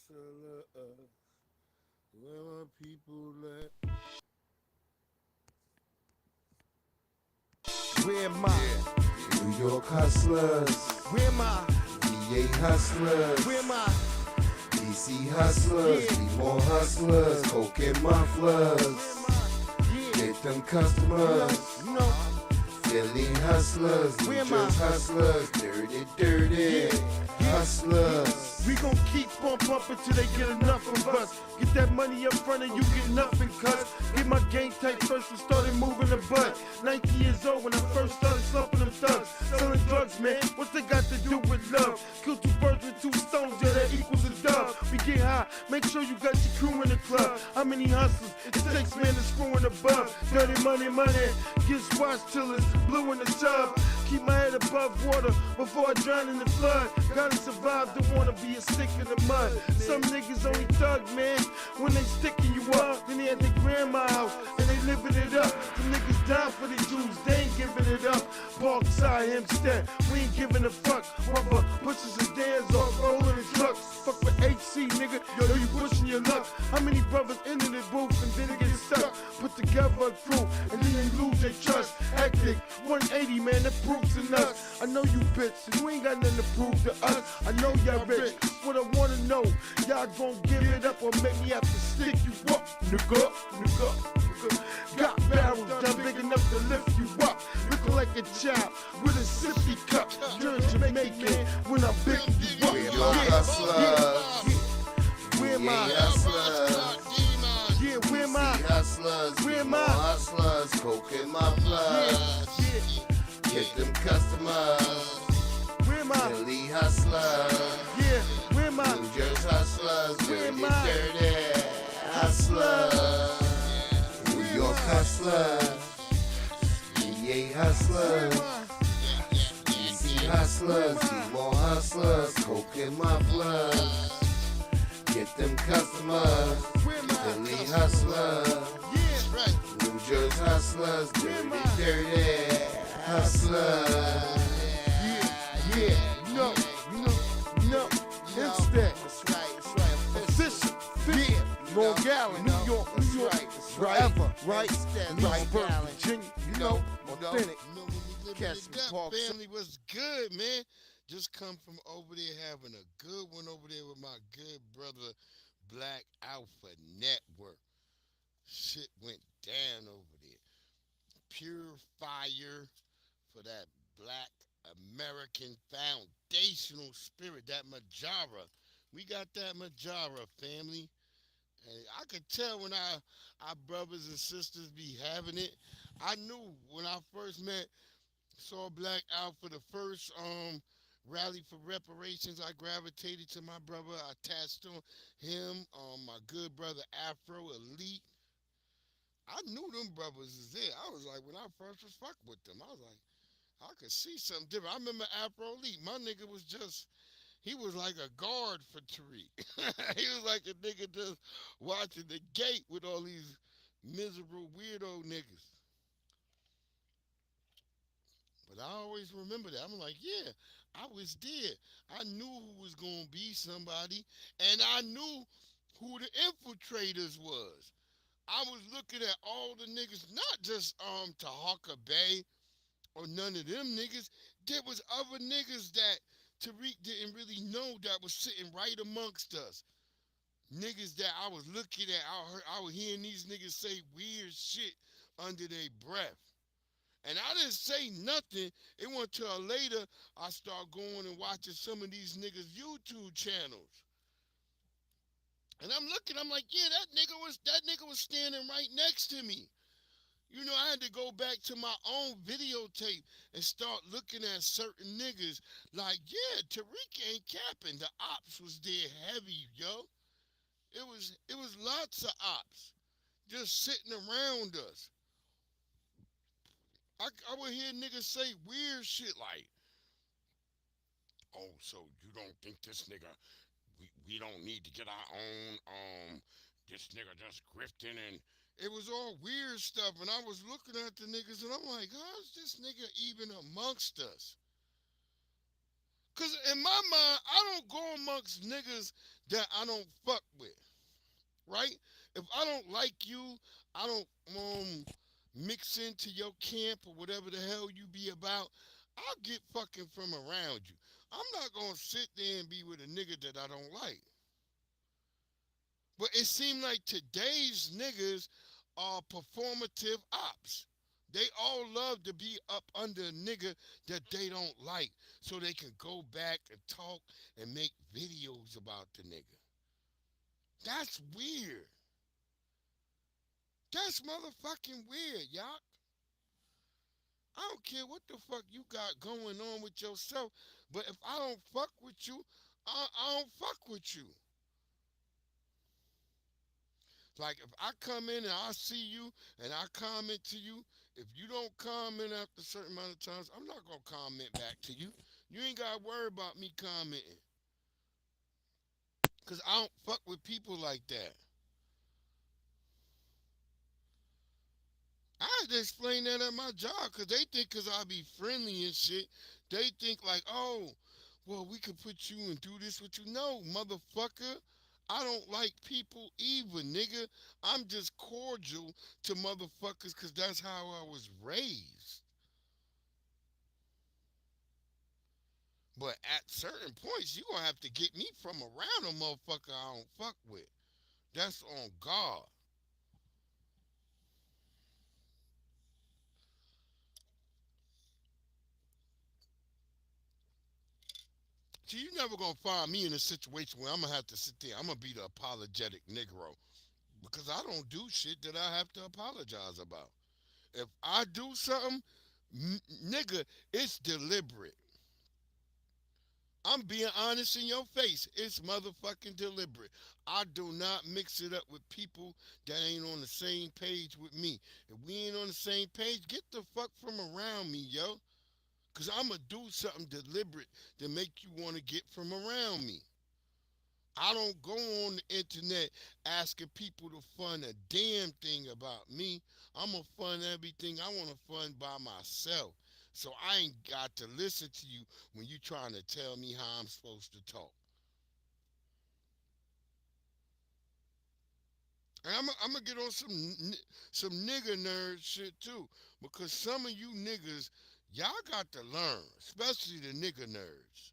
hustler. Where my people at? Where am I? New York hustlers, Where am I? VA hustlers, Where am I? DC hustlers, be more hustlers, coke and mufflers, Yeah, get them customers. you know, Philly hustlers, New Where am Jersey I? hustlers, dirty hustlers. we gon' keep on pumping till they get enough of us. Get that money up front and you get nothing, cuz. Get my game tight first and started moving the butt. 19 years old when I first started slumping them thugs. Selling drugs, man, what's they got to do with love? Kill two birds with two stones, yeah, that equals a dub. We get high, make sure you got your crew in the club. How many hustlers it takes, man, to screw in the bub? Dirty money, get squashed till it's blue in the tub. Keep my head above water before I drown in the flood. Gotta survive, don't wanna be a stick in the mud. Some niggas only thug, man, when they sticking you up. Then they at their grandma house and they living it up. The niggas down for the Jews, they ain't giving it up. Parkside, Hempstead, we ain't giving a fuck. Rubber pushes his dance off, rolling the trucks. Fuck with HC, nigga, yo, you pushing your luck. How many brothers into the booth and then it get stuck? Put together a crew and then you lose their trust. Hectic, 180, man, that proves in us. I know you bitch, and you ain't got nothing to prove to us. I know y'all rich, what I wanna know, y'all gon' give it up or make me have to stick you up, nigga. Got barrels done big enough to lift you up. Looking like a child with a sippy cup. You're Jamaican when I pick you up. New York hustlers, Where am I? VA hustlers, Yeah, where am I? DC hustlers, Where be am more I? hustlers, coke and mufflers, Yeah, get them customers. where am I? Philly hustlers, Yeah, where am I? New Jersey hustlers, Where am I? dirty hustlers. New York hustlers, VA hustlers, DC hustlers, be more hustlers, coke and mufflers, get them customers. Where am I? Philly hustlers, Yeah, New Jersey hustlers, dirty hustlers. yeah, no, Hempstead, official, yeah, Long Island, New York, wherever, right? Leesburg, Virginia, you know, authentic. You know, when we living Catch it me, up, Park. family was good, man. Just come from over there having a good one over there with my good brother, Black Alpha Network. Shit went down over there. Pure fire for that Black American foundational spirit, that Majara. We got that Majara, family. And I could tell when our brothers and sisters be having it. I knew when I first saw Black out for the first rally for reparations. I gravitated to my brother. I attached on him, my good brother Afro Elite. I knew them brothers is there. I was like, when I first was fuck with them, I was like, I could see something different. I remember Afro Elite. My nigga was just, he was like a guard for Tariq. He was like a nigga just watching the gate with all these miserable weirdo niggas. But I always remember that. I'm like, yeah, I was there. I knew who was gonna be somebody, and I knew who the infiltrators was. I was looking at all the niggas, not just Tahaka Bay or none of them niggas. There was other niggas that Tariq didn't really know that was sitting right amongst us. Niggas that I was looking at, I was hearing these niggas say weird shit under their breath. And I didn't say nothing. It wasn't till later I started going and watching some of these niggas' YouTube channels. And I'm looking, I'm like, yeah, that nigga was standing right next to me. You know, I had to go back to my own videotape and start looking at certain niggas. Like, yeah, Tariq ain't capping. The ops was there heavy, yo. It was lots of ops just sitting around us. I would hear niggas say weird shit like, oh, so you don't think this nigga, we don't need to get our own, this nigga just grifting, and it was all weird stuff, and I was looking at the niggas, and I'm like, how's this nigga even amongst us? Because in my mind, I don't go amongst niggas that I don't fuck with, right? If I don't like you, I don't mix into your camp or whatever the hell you be about. I'll get fucking from around you. I'm not gonna sit there and be with a nigga that I don't like. But it seemed like today's niggas are performative ops. They all love to be up under a nigga that they don't like so they can go back and talk and make videos about the nigga. That's weird. That's motherfucking weird, y'all. I don't care what the fuck you got going on with yourself, but if I don't fuck with you, I don't fuck with you. Like if I come in and I see you and I comment to you, if you don't comment after a certain amount of times, I'm not gonna comment back to you. You ain't gotta worry about me commenting. Cause I don't fuck with people like that. I had to explain that at my job because they think because I be friendly and shit, they think like, oh, well, we could put you and do this with you. No, motherfucker. I don't like people either, nigga. I'm just cordial to motherfuckers because that's how I was raised. But at certain points, you gonna have to get me from around a motherfucker I don't fuck with. That's on God. See, you never gonna find me in a situation where I'm gonna have to sit there. I'm gonna be the apologetic Negro because I don't do shit that I have to apologize about. If I do something, nigga, it's deliberate. I'm being honest in your face. It's motherfucking deliberate. I do not mix it up with people that ain't on the same page with me. If we ain't on the same page, get the fuck from around me, yo. Cause I'ma do something deliberate to make you wanna get from around me. I don't go on the internet asking people to fund a damn thing about me. I'm gonna fund everything I want to fund by myself. So I ain't got to listen to you when you trying to tell me how I'm supposed to talk. And I'm gonna get on some nigga nerd shit too, because some of you niggas, y'all got to learn, especially the nigga nerds.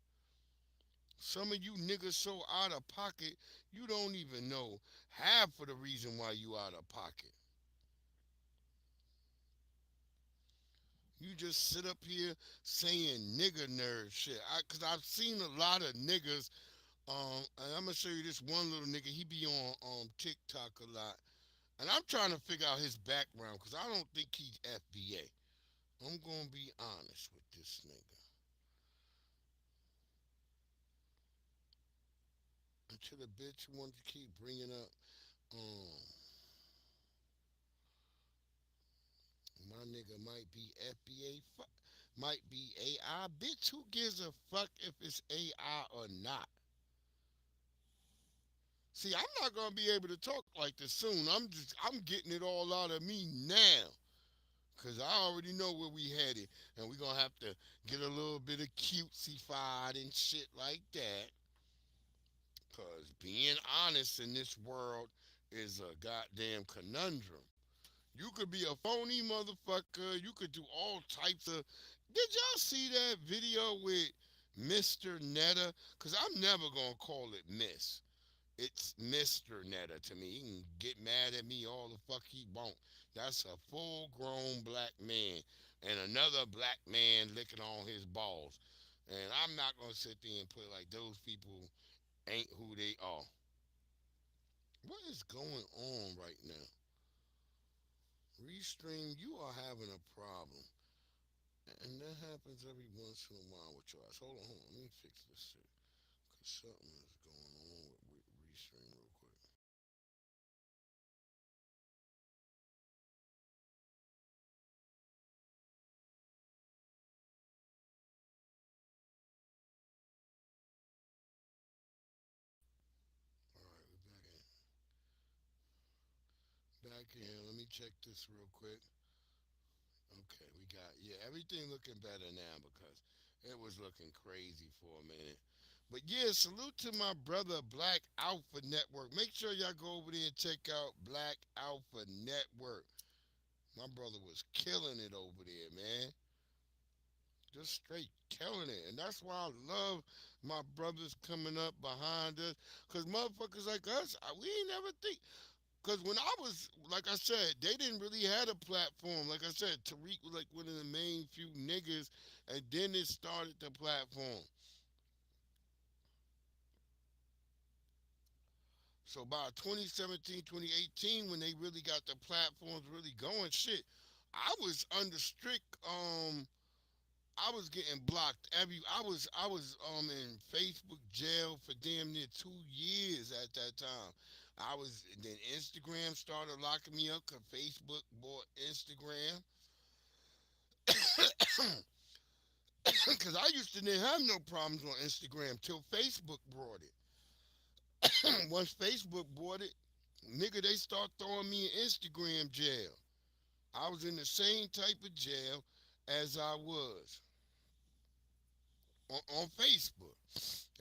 Some of you niggas so out of pocket, you don't even know half of the reason why you out of pocket. You just sit up here saying nigga nerd shit. Cause I've seen a lot of niggas. And I'm gonna show you this one little nigga. He be on TikTok a lot, and I'm trying to figure out his background because I don't think he's FBA. I'm gonna be honest with this nigga. Until the bitch wants to keep bringing up, um, my nigga might be FBA, might be AI. Bitch, who gives a fuck if it's AI or not? See, I'm not gonna be able to talk like this soon. I'm getting it all out of me now. Cause I already know where we headed. And we're gonna have to get a little bit of cutesy fied and shit like that. Cause being honest in this world is a goddamn conundrum. You could be a phony motherfucker. You could do all types of. Did y'all see that video with Mr. Netta? Cause I'm never gonna call it Miss. It's Mr. Netta to me. He can get mad at me all the fuck he want. That's a full grown black man and another black man licking on his balls. And I'm not gonna sit there and put like those people ain't who they are. What is going on right now? Restream, you are having a problem. And that happens every once in a while with your ass. Hold on. Let me fix this shit. Cause something is going on with Restream real quick. All right, we're back in. Let me check this real quick. Okay, yeah, everything looking better now because it was looking crazy for a minute. But yeah, salute to my brother Black Alpha Network. Make sure y'all go over there and check out Black Alpha Network. My brother was killing it over there, man. Just straight killing it. And that's why I love my brothers coming up behind us. Because motherfuckers like us, we ain't never think. Because when I was, like I said, they didn't really have a platform. Like I said, Tariq was like one of the main few niggas. And then it started the platform. So by 2017, 2018, when they really got the platforms really going, shit, I was under strict I was getting blocked I was in Facebook jail for damn near 2 years at that time. I was then Instagram started locking me up because Facebook bought Instagram. Because I used to didn't have no problems on Instagram till Facebook brought it. Once Facebook bought it, nigga, they start throwing me in Instagram jail. I was in the same type of jail as I was on Facebook.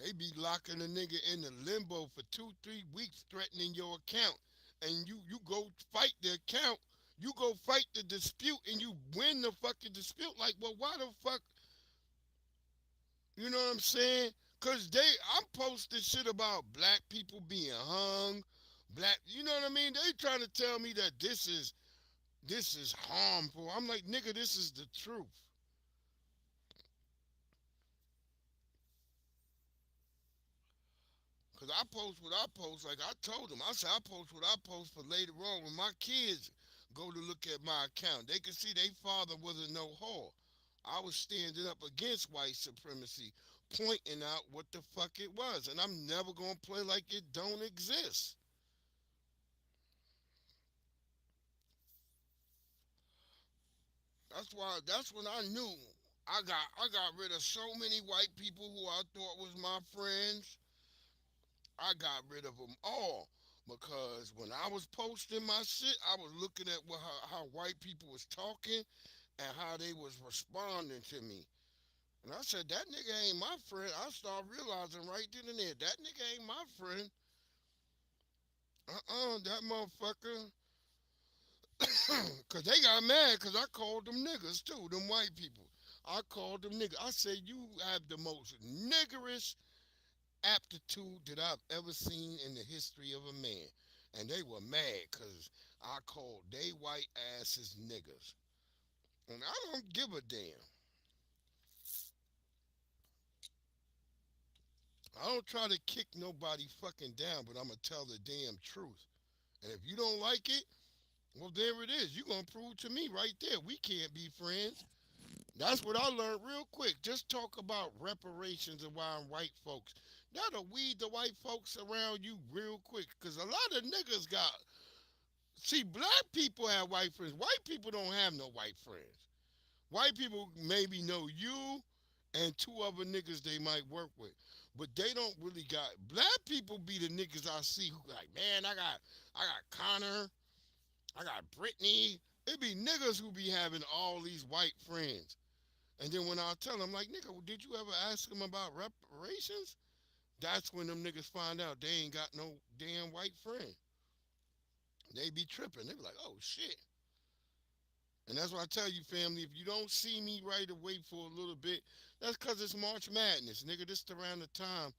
They be locking a nigga in the limbo for 2, 3 weeks, threatening your account, and you go fight the account. You go fight the dispute, and you win the fucking dispute. Like, well, why the fuck? You know what I'm saying? Cause I'm posting shit about black people being hung, black. You know what I mean? They trying to tell me that this is harmful. I'm like, nigga, this is the truth. Cause I post what I post. Like I told them, I said I post what I post for later on when my kids go to look at my account. They can see their father wasn't no whore. I was standing up against white supremacy, pointing out what the fuck it was, and I'm never gonna play like it don't exist. That's why. That's when I knew I got rid of so many white people who I thought was my friends. I got rid of them all because when I was posting my shit, I was looking at how white people was talking and how they was responding to me. And I said, that nigga ain't my friend. I started realizing right then and there, that nigga ain't my friend. That motherfucker. Because they got mad because I called them niggas too, them white people. I called them niggas. I said, you have the most niggerish aptitude that I've ever seen in the history of a man. And they were mad because I called they white asses niggas. And I don't give a damn. I don't try to kick nobody fucking down, but I'm going to tell the damn truth. And if you don't like it, well, there it is. You're going to prove to me right there we can't be friends. That's what I learned real quick. Just talk about reparations around white folks. That'll weed the white folks around you real quick. Because a lot of niggas got. See, black people have white friends. White people don't have no white friends. White people maybe know you and two other niggas they might work with. But they don't really got. Black people be the niggas I see who like, man, I got Connor. I got Brittany. It be niggas who be having all these white friends. And then when I tell them, like, nigga, did you ever ask them about reparations? That's when them niggas find out they ain't got no damn white friend. They be tripping. They be like, oh shit. And that's why I tell you, family, if you don't see me right away for a little bit, that's because it's March Madness, nigga. This around the time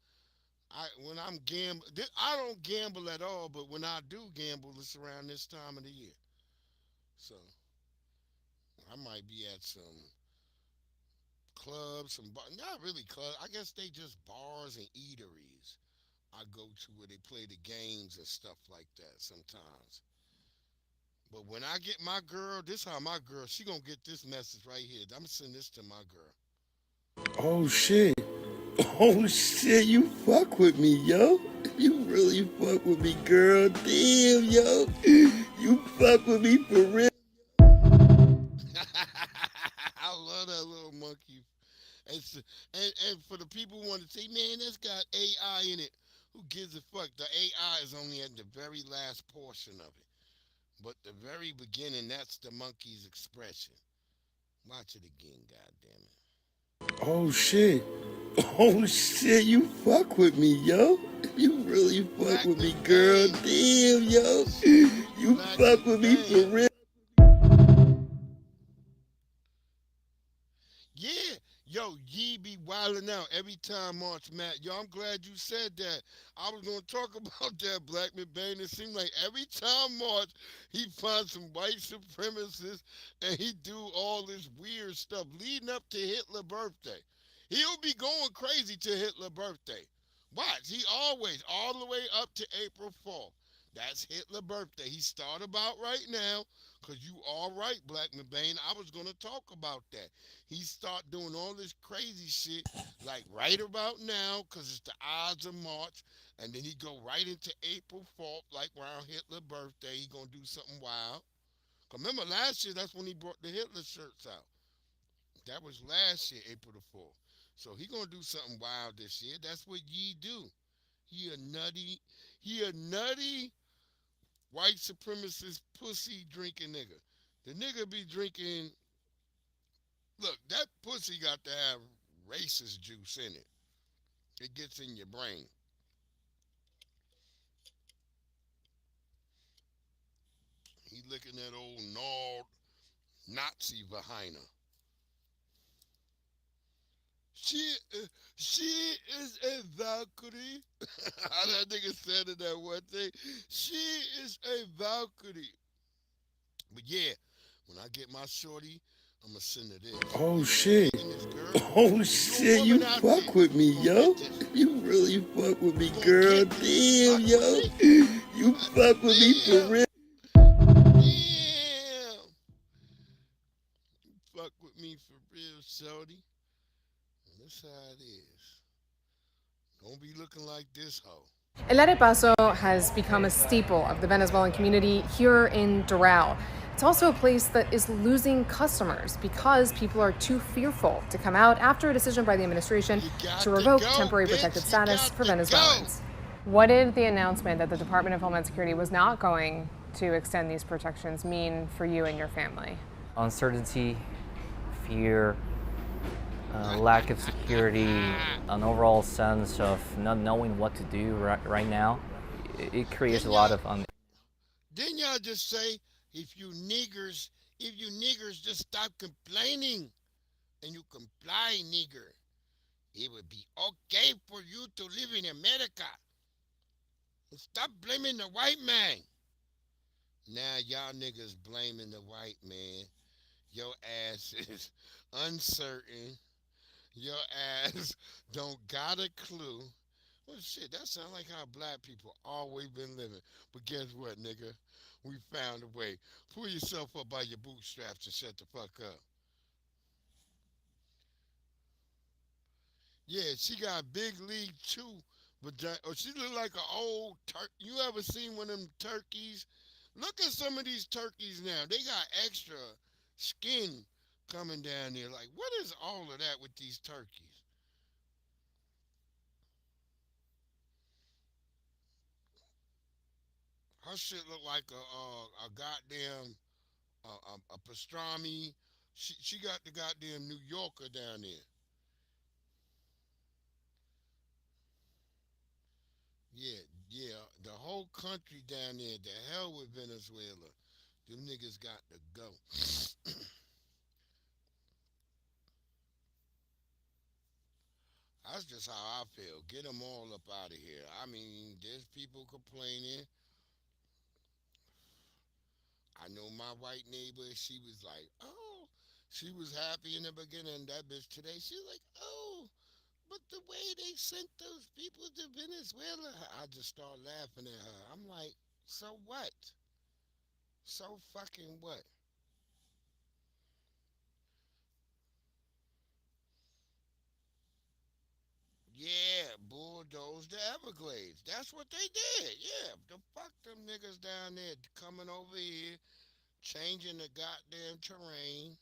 when I'm gamble. I don't gamble at all, but when I do gamble, it's around this time of the year. So I might be at some clubs, some not really clubs. I guess they just bars and eateries I go to where they play the games and stuff like that sometimes. But when I get my girl, this how my girl, she gonna get this message right here. I'm gonna send this to my girl. Oh shit. Oh shit, you fuck with me, yo. You really fuck with me, girl. Damn, yo. You fuck with me for real. I love that little monkey. And for the people who want to say, man, that's got AI in it. Who gives a fuck? The AI is only at the very last portion of it. But the very beginning, that's the monkey's expression. Watch it again, goddammit. Oh shit. Oh shit, you fuck with me, yo. You really fuck Black with and me, girl. Bang. Damn, yo. You Black fuck and with me for Bang. real. Yeah, yo, Yee be wilding out every time March Matt. Yo, I'm glad you said that. I was gonna talk about that, Black McBain. It seemed like every time March, he finds some white supremacists and he do all this weird stuff leading up to Hitler's birthday. He'll be going crazy to Hitler's birthday. Watch, he always, all the way up to April 4th. That's Hitler's birthday. He start about right now, because you all right, Black McBain. I was going to talk about that. He start doing all this crazy shit like right about now because it's the odds of March, and then he go right into April 4th, like around Hitler's birthday. He gonna do something wild. 'Cause remember last year, that's when he brought the Hitler shirts out. That was last year, April the 4th. So he gonna do something wild this year. That's what Ye do. He a nutty, he a nutty white supremacist pussy drinking nigga. The nigga be drinking. Look, that pussy got to have racist juice in it. It gets in your brain. He licking that old gnarled Nazi vagina. She, she is a Valkyrie. How that nigga said it that one thing. She is a Valkyrie. But yeah, when I get my shorty, I'm gonna send her this. Oh You shit. dating this girl? Oh You shit, a you woman out fuck there. with me, You gonna yo. get this. You really fuck with me, You gonna girl. get this. Damn, Fuck yo. with me. You fuck with me for Damn. real. Damn. Fuck with me for real, shorty. That's how it is. Don't be looking like this hoe. El Arepaso has become a staple of the Venezuelan community here in Doral. It's also a place that is losing customers because people are too fearful to come out after a decision by the administration to revoke temporary protected status for Venezuelans. What did the announcement that the Department of Homeland Security was not going to extend these protections mean for you and your family? Uncertainty, fear, lack of security, an overall sense of not knowing what to do right now. It creates a lot of Didn't y'all just say if you niggers just stop complaining and you comply, nigger, it would be okay for you to live in America. Stop blaming the white man. Now y'all niggas blaming the white man. Your ass is uncertain. Your ass don't got a clue. Well, shit, that sounds like how black people always been living. But guess what, nigga? We found a way. Pull yourself up by your bootstraps and shut the fuck up. Yeah, she got big league chew, but she look like an old turkey. You ever seen one of them turkeys? Look at some of these turkeys now. They got extra skin coming down there. Like, what is all of that with these turkeys? Her shit look like a goddamn a pastrami. She got the goddamn New Yorker down there. Yeah, yeah. The whole country down there. The hell with Venezuela. Them niggas got to go. That's just how I feel. Get them all up out of here. I mean, there's people complaining. I know my white neighbor, she was like, oh, she was happy in the beginning. That bitch today, she was like, oh, but the way they sent those people to Venezuela, I just start laughing at her. I'm like, so what? So fucking what? Yeah, bulldoze the Everglades. That's what they did. Yeah, the fuck them niggas down there coming over here, changing the goddamn terrain.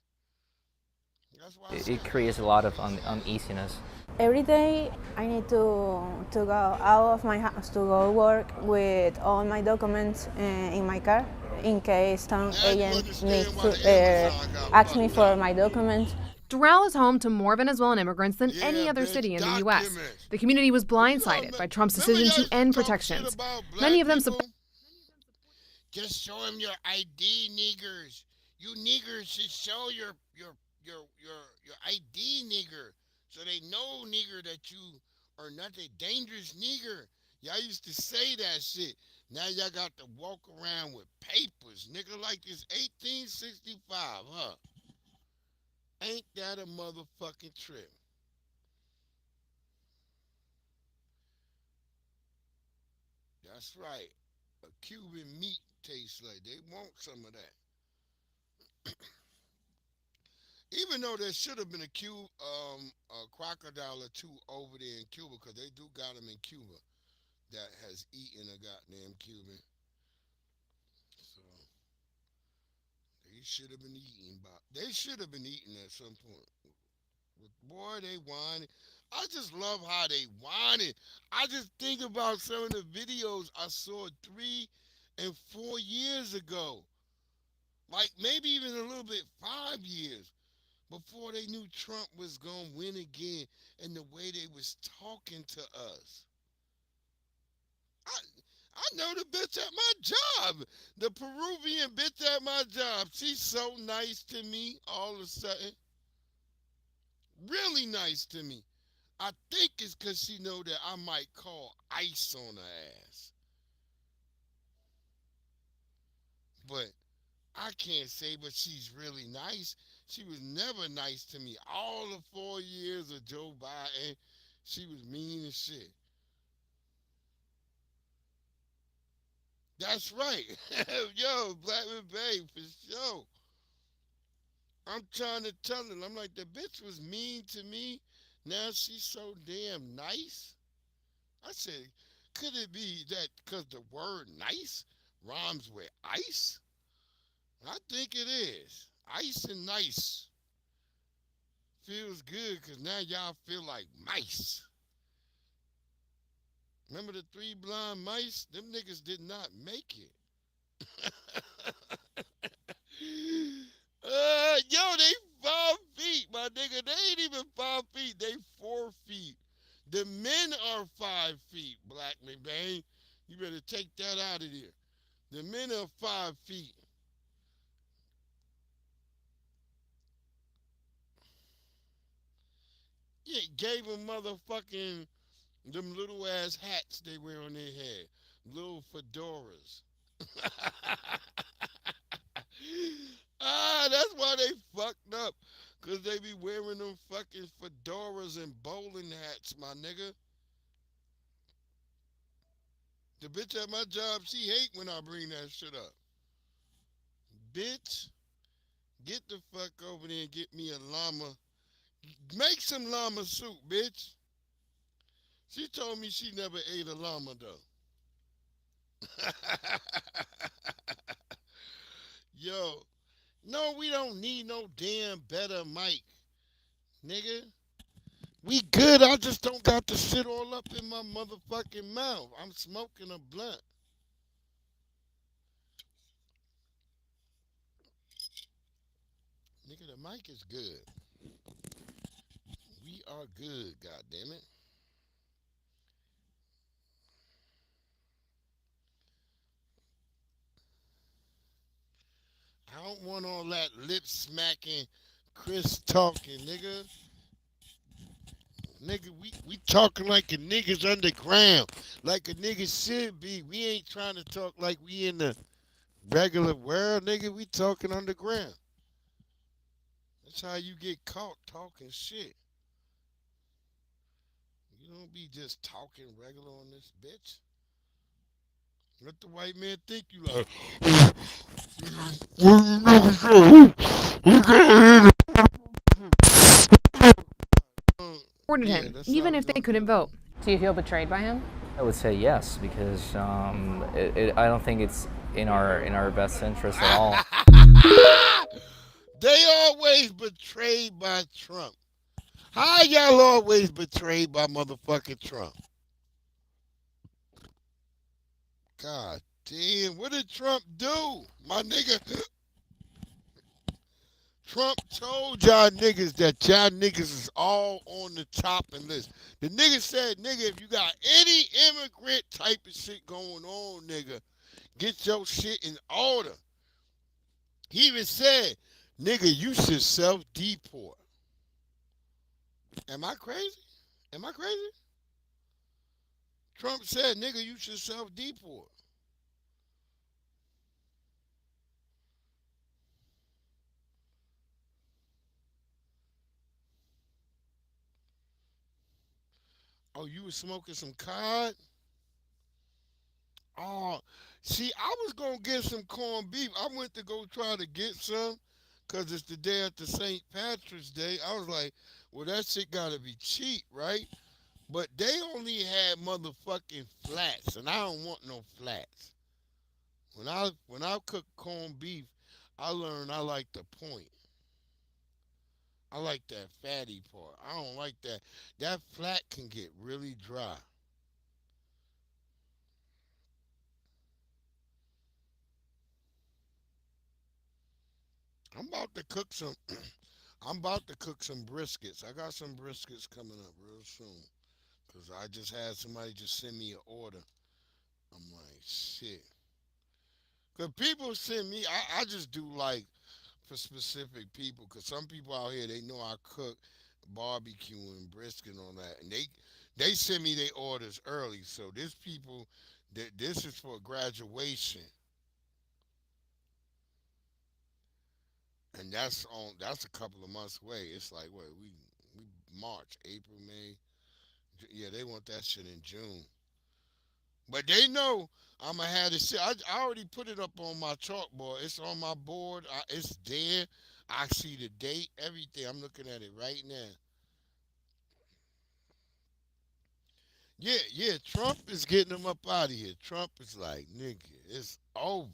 That's why it creates a lot of uneasiness. Every day I need to go out of my house to go work with all my documents in my car in case some agent needs to ask me for my documents. Doral is home to more Venezuelan immigrants than Yeah, any other bitch, city in the U.S. documents. The community was You blindsided know, by Trump's remember decision y'all to used to end talk shit protections. about black Many of them people? Just show them your ID, niggers. You niggers should show your ID, nigger, so they know, nigger, that you are not a dangerous nigger. Y'all used to say that shit. Now y'all got to walk around with papers, nigga, like it's 1865, huh? Ain't that a motherfucking trip? That's right. A Cuban meat tastes like. They want some of that. Even though there should have been a crocodile or two over there in Cuba, because they do got them in Cuba that has eaten a goddamn Cuban. So they should have been eaten by. They should have been eaten at some point. But boy, they whining. I just love how they whining. I just think about some of the videos I saw 3 and 4 years ago. Like maybe even a little bit 5 years before they knew Trump was going to win again, and the way they was talking to us. I I know the bitch at my job. The Peruvian bitch at my job. She's so nice to me all of a sudden. Really nice to me. I think it's because she know that I might call ice on her ass. But I can't say, but she's really nice. She was never nice to me. All the 4 years of Joe Biden, she was mean as shit. That's right. Yo, Blackman Bay, for sure. I'm trying to tell her, I'm like, the bitch was mean to me. Now she's so damn nice. I said, could it be that because the word nice rhymes with ice? I think it is. Ice and nice feels good because now y'all feel like mice. Remember the 3 blind mice? Them niggas did not make it. Yo, they 5 feet, my nigga. They ain't even 5 feet. They 4 feet. The men are 5 feet, Black McBain. You better take that out of there. The men are 5 feet. Yeah, gave them motherfucking them little ass hats they wear on their head. Little fedoras. That's why they fucked up. Cause they be wearing them fucking fedoras and bowling hats, my nigga. The bitch at my job, she hate when I bring that shit up. Bitch, get the fuck over there and get me a llama. Make some llama soup, bitch. She told me she never ate a llama though. Yo, no, we don't need no damn better mic, nigga. We good. I just don't got the shit all up in my motherfucking mouth. I'm smoking a blunt. Nigga, the mic is good. We are good, goddammit. I don't want all that lip smacking, Chris talking, nigga. Nigga, we talking like a nigga's underground. Like a nigga should be. We ain't trying to talk like we in the regular world, nigga. We talking underground. That's how you get caught talking shit. You don't be just talking regular on this bitch. Let the white man think you like. Supported Yeah, him, that's even how if we they gonna couldn't do it. vote. Do you feel betrayed by him? I would say yes because I don't think it's in our best interest at all. They always betrayed by Trump. How y'all always betrayed by motherfucking Trump? God damn, what did Trump do? My nigga, Trump told y'all niggas that y'all niggas is all on the chopping list. The nigga said, nigga, if you got any immigrant type of shit going on, nigga, get your shit in order. He even said, nigga, you should self-deport. Am I crazy? Am I crazy? Trump said, nigga, you should self-deport. Oh, you was smoking some cod? Oh, see, I was going to get some corned beef. I went to go try to get some because it's the day after St. Patrick's Day. I was like, well, that shit got to be cheap, right? But they only had motherfucking flats, and I don't want no flats. When I cook corned beef, I learned I like the point. I like that fatty part. I don't like that. That flat can get really dry. I'm about to cook some. I'm about to cook some briskets. I got some briskets coming up real soon. Cause I just had somebody just send me an order. I'm like, shit. Cause people send me. I just do like for specific people. Cause some people out here they know I cook barbecue and brisket and all that, and they send me their orders early. So this people, this is for graduation, and that's a couple of months away. It's like what we March, April, May. Yeah, they want that shit in June. But they know I'ma have this shit. I already put it up on my chalkboard. It's on my board. It's there. I see the date, everything. I'm looking at it right now. Yeah, yeah. Trump is getting them up out of here. Trump is like, nigga, it's over.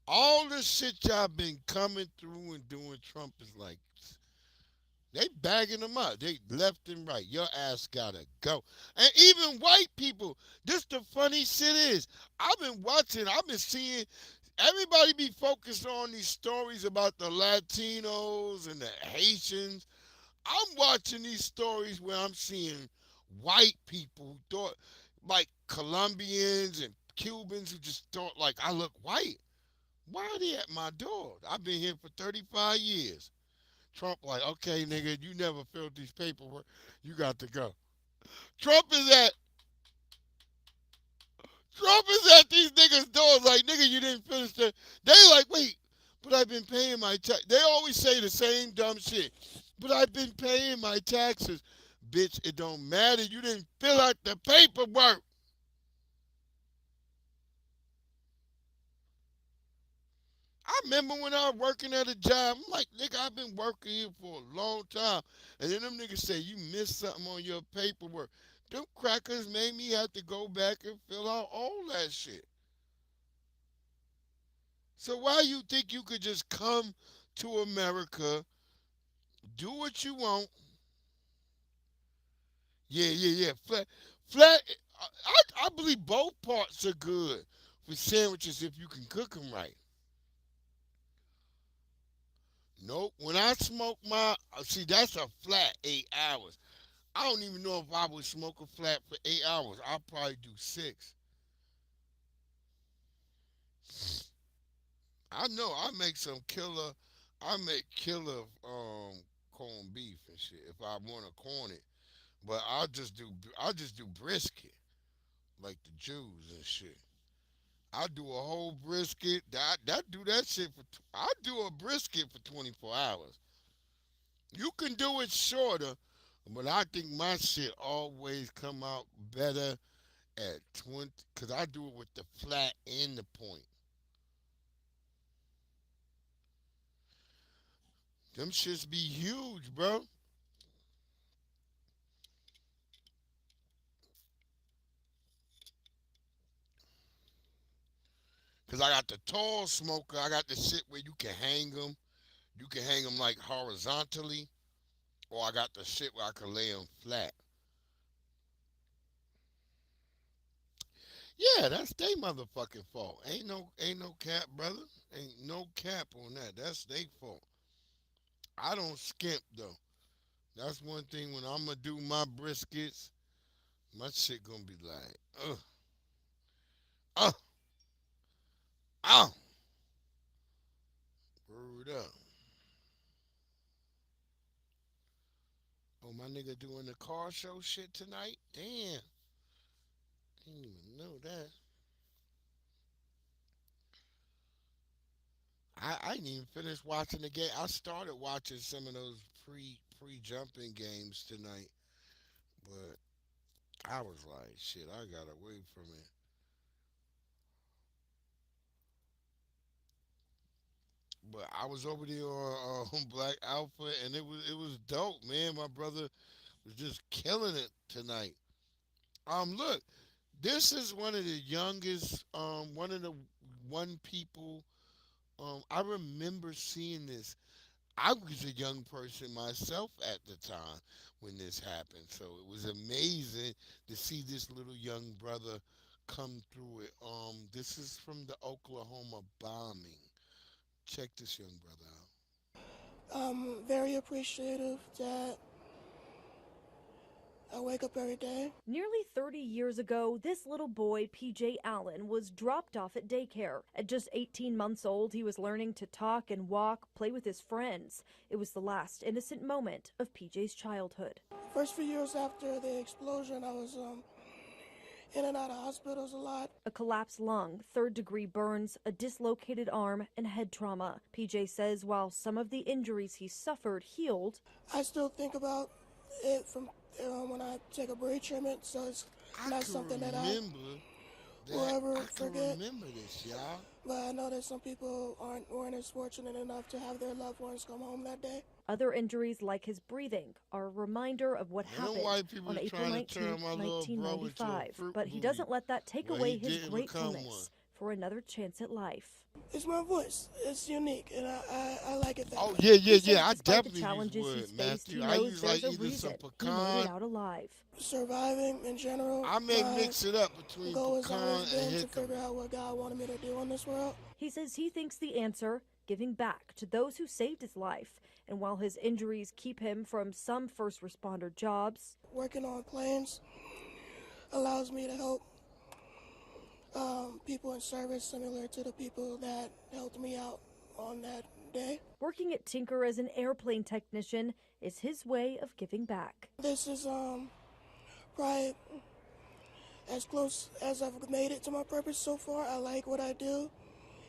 All the shit y'all been coming through and doing, Trump is like, they bagging them up. They left and right. Your ass gotta go. And even white people, this the funny shit is, I've been seeing everybody be focused on these stories about the Latinos and the Haitians. I'm watching these stories where I'm seeing white people who thought, like Colombians and Cubans who just thought like I look white. Why are they at my door? I've been here for 35 years. Trump like, okay, nigga, you never filled these paperwork. You got to go. Trump is at Trump is at these niggas' doors like, nigga, you didn't finish the. They like, wait, but I've been paying my tax. They always say the same dumb shit. But I've been paying my taxes. Bitch, it don't matter. You didn't fill out the paperwork. I remember when I was working at a job, I'm like, nigga, I've been working here for a long time. And then them niggas say, you missed something on your paperwork. Them crackers made me have to go back and fill out all that shit. So why you think you could just come to America, do what you want? Yeah, yeah, yeah. Flat. I believe both parts are good for sandwiches if you can cook them right. Nope. When I smoke see, that's a flat 8 hours. I don't even know if I would smoke a flat for 8 hours. I'll probably do 6. I know I make killer corned beef and shit if I want to corn it. But I just do brisket like the Jews and shit. I do a whole brisket. That do that shit for. I do a brisket for 24 hours. You can do it shorter, but I think my shit always come out better at 20 because I do it with the flat and the point. Them shits be huge, bro. Because I got the tall smoker. I got the shit where you can hang them. You can hang them like horizontally. Or I got the shit where I can lay them flat. Yeah, that's they motherfucking fault. Ain't no cap, brother. Ain't no cap on that. That's they fault. I don't skimp though. That's one thing when I'm gonna do my briskets, my shit gonna be like, uh, oh, word up. Oh, my nigga doing the car show shit tonight? Damn. Didn't even know that. I didn't even finish watching the game. I started watching some of those pre jumping games tonight, but I was like, shit, I got away from it. But I was over there on Black Alpha, and it was dope, man. My brother was just killing it tonight. Look, this is one of the youngest, one of the one people. I remember seeing this. I was a young person myself at the time when this happened, so it was amazing to see this little young brother come through it. This is from the Oklahoma bombing. Check this young brother out. I'm very appreciative that I wake up every day. Nearly 30 years ago, this little boy, PJ Allen, was dropped off at daycare. At just 18 months old, he was learning to talk and walk, play with his friends. It was the last innocent moment of PJ's childhood. First few years after the explosion, I was in and out of hospitals a lot. A collapsed lung, third-degree burns, a dislocated arm, and head trauma. PJ says while some of the injuries he suffered healed, I still think about it from when I take a brain treatment, so it's not something that I will ever forget. Remember this, y'all. But I know that some people weren't as fortunate enough to have their loved ones come home that day. other injuries like his breathing are a reminder of what happened on April 19, 1995. But he doesn't let that take away his gratefulness for another chance at life. It's my voice. It's unique, and I like it that Oh, way. yeah. I Despite definitely the challenges use he's word, faced, Matthew. he I knows use like there's a either some reason he made pecan. it out alive. Surviving in general. I may my mix it up between goal has pecan always and been to hickory. figure out what God wanted me to do in this world. He says he thinks the answer, giving back to those who saved his life. And while his injuries keep him from some first responder jobs, Working on planes allows me to help people in service similar to the people that helped me out on that day. working at Tinker as an airplane technician is his way of giving back. This is probably as close as I've made it to my purpose so far. I like what I do,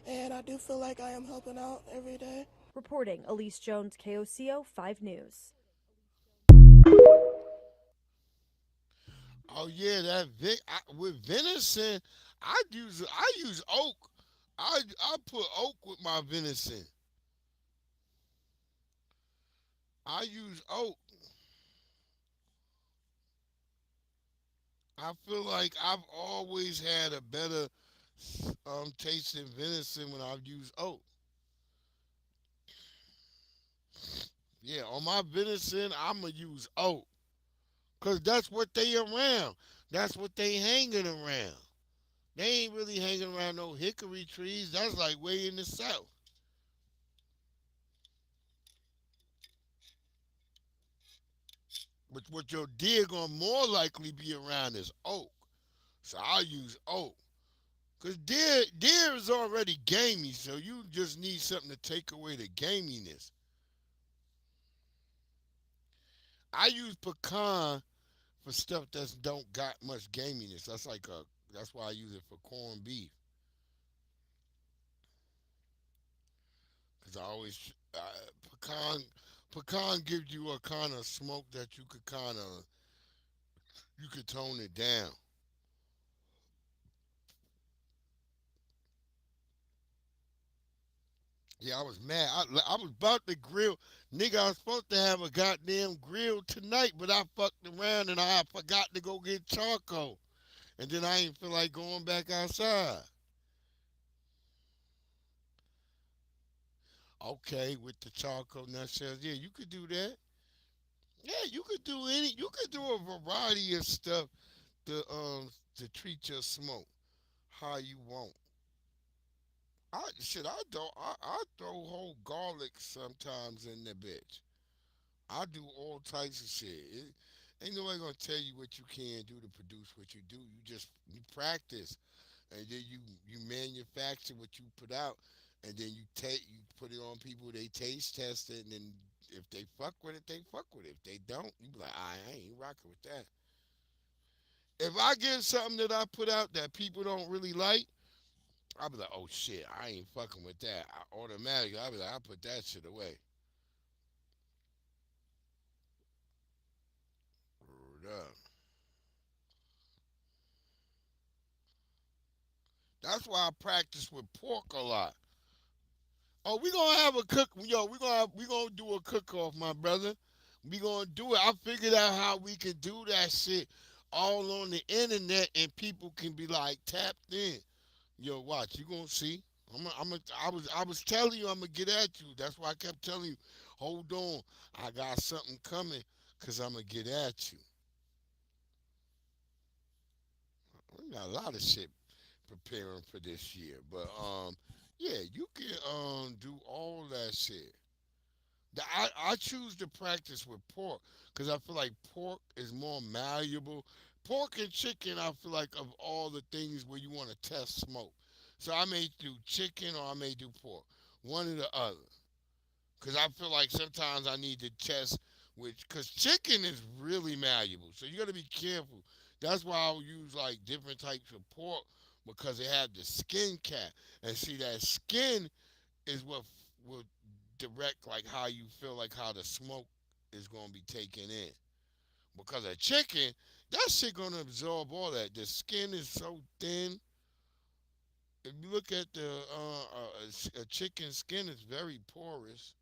and I do feel like I am helping out every day. Reporting, Elise Jones, KOCO 5 News. Oh yeah, that with venison, I use oak. I put oak with my venison. I use oak. I feel like I've always had a better tasting venison when I've used oak. Yeah, on my venison, I'ma use oak. Cause that's what they around. That's what they hanging around. They ain't really hanging around no hickory trees. That's like way in the south. But what your deer gonna more likely be around is oak. So I use oak. Cause deer is already gamey, so you just need something to take away the gaminess. I use pecan for stuff that don't got much gaminess. That's why I use it for corned beef. Cause I always pecan gives you a kind of smoke that you could tone it down. Yeah, I was mad. I was about to grill. Nigga, I was supposed to have a goddamn grill tonight, but I fucked around and I forgot to go get charcoal. And then I ain't feel like going back outside. Okay, with the charcoal nutshells. Yeah, you could do that. Yeah, you could do a variety of stuff to treat your smoke how you want. I throw whole garlic sometimes in the bitch. I do all types of shit. Ain't nobody gonna tell you what you can do to produce what you do. You practice, and then you manufacture what you put out, and then you put it on people. They taste test it, and then if they fuck with it, they fuck with it. If they don't, you be like, I ain't rocking with that. If I get something that I put out that people don't really like, I'll be like, oh shit, I ain't fucking with that. Automatically, I'll be like, I put that shit away. Word up. That's why I practice with pork a lot. Oh, we gonna have a cook. Yo, we gonna do a cook off, my brother. We gonna do it. I figured out how we can do that shit all on the internet, and people can be like tapped in. Yo, watch, you gonna see. I was telling you I'm gonna get at you. That's why I kept telling you, hold on, I got something coming, cause I'm gonna get at you. We got a lot of shit preparing for this year, but yeah, you can do all that shit. I choose to practice with pork because I feel like pork is more malleable. Pork and chicken, I feel like of all the things where you want to test smoke. So I may do chicken or I may do pork, one or the other. Because I feel like sometimes I need to test which, because chicken is really malleable. So you got to be careful. That's why I'll use like different types of pork because they have the skin cap. And see, that skin is what will direct like how you feel like how the smoke is gonna be taken in. Because a chicken, that shit gonna absorb all that. The skin is so thin. If you look at a chicken skin, is very porous.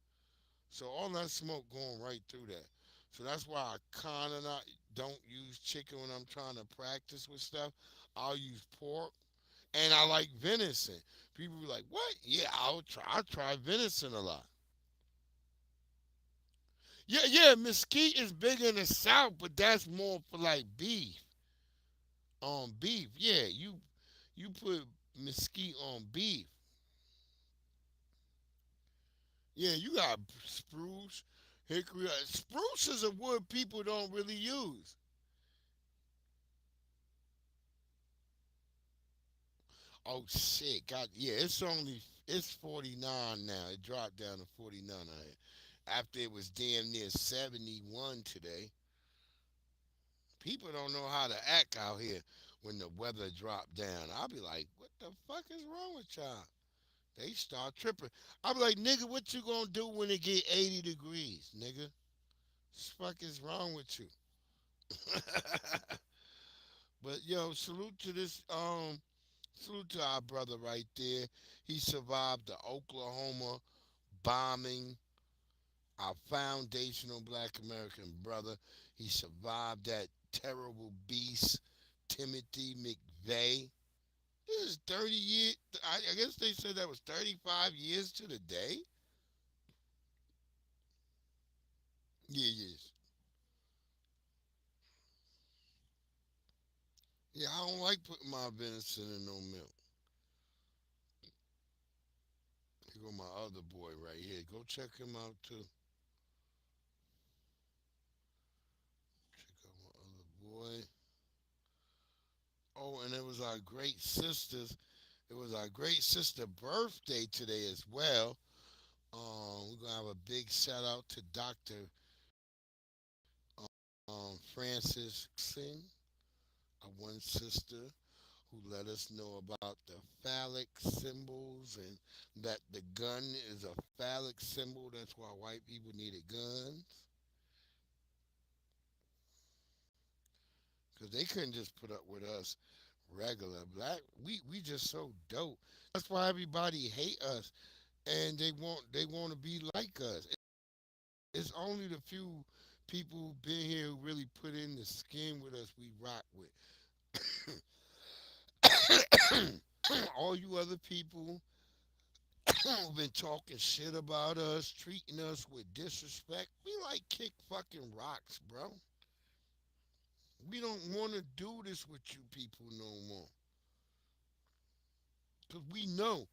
So all that smoke going right through that. So that's why I kind of not don't use chicken when I'm trying to practice with stuff. I'll use pork, and I like venison. People be like, "What? Yeah, I'll try. I try venison a lot." Yeah, yeah, mesquite is big in the South, but that's more for like beef. On beef, yeah, you put mesquite on beef. Yeah, you got spruce, hickory. Spruce is a wood people don't really use. Oh shit, God, yeah, it's 49 now. It dropped down to 49 out here. After it was damn near 71 today. People don't know how to act out here when the weather drop down. I'll be like, what the fuck is wrong with y'all? They start tripping. I'll be like, nigga, what you gonna do when it get 80 degrees, nigga? Fuck is wrong with you? But yo, salute to our brother right there. He survived the Oklahoma bombing. Our foundational black American brother. He survived that terrible beast, Timothy McVeigh. This is 30 years. I guess they said that was 35 years to the day. Yeah, yes. Yeah, I don't like putting my venison in no milk. Here go my other boy right here. Go check him out too. Check out my other boy. Oh, and it was our great sisters. It was our great sister birthday today as well. We're gonna have a big shout out to Dr. Francis Singh, our one sister who let us know about the phallic symbols and that the gun is a phallic symbol. That's why white people needed guns because they couldn't just put up with us regular black. We just so dope. That's why everybody hate us and they want to be like us. It's only the few people who've been here who really put in the skin with us we rock with. All you other people who've been talking shit about us, treating us with disrespect, we like kick fucking rocks, bro. We don't want to do this with you people no more. Because we know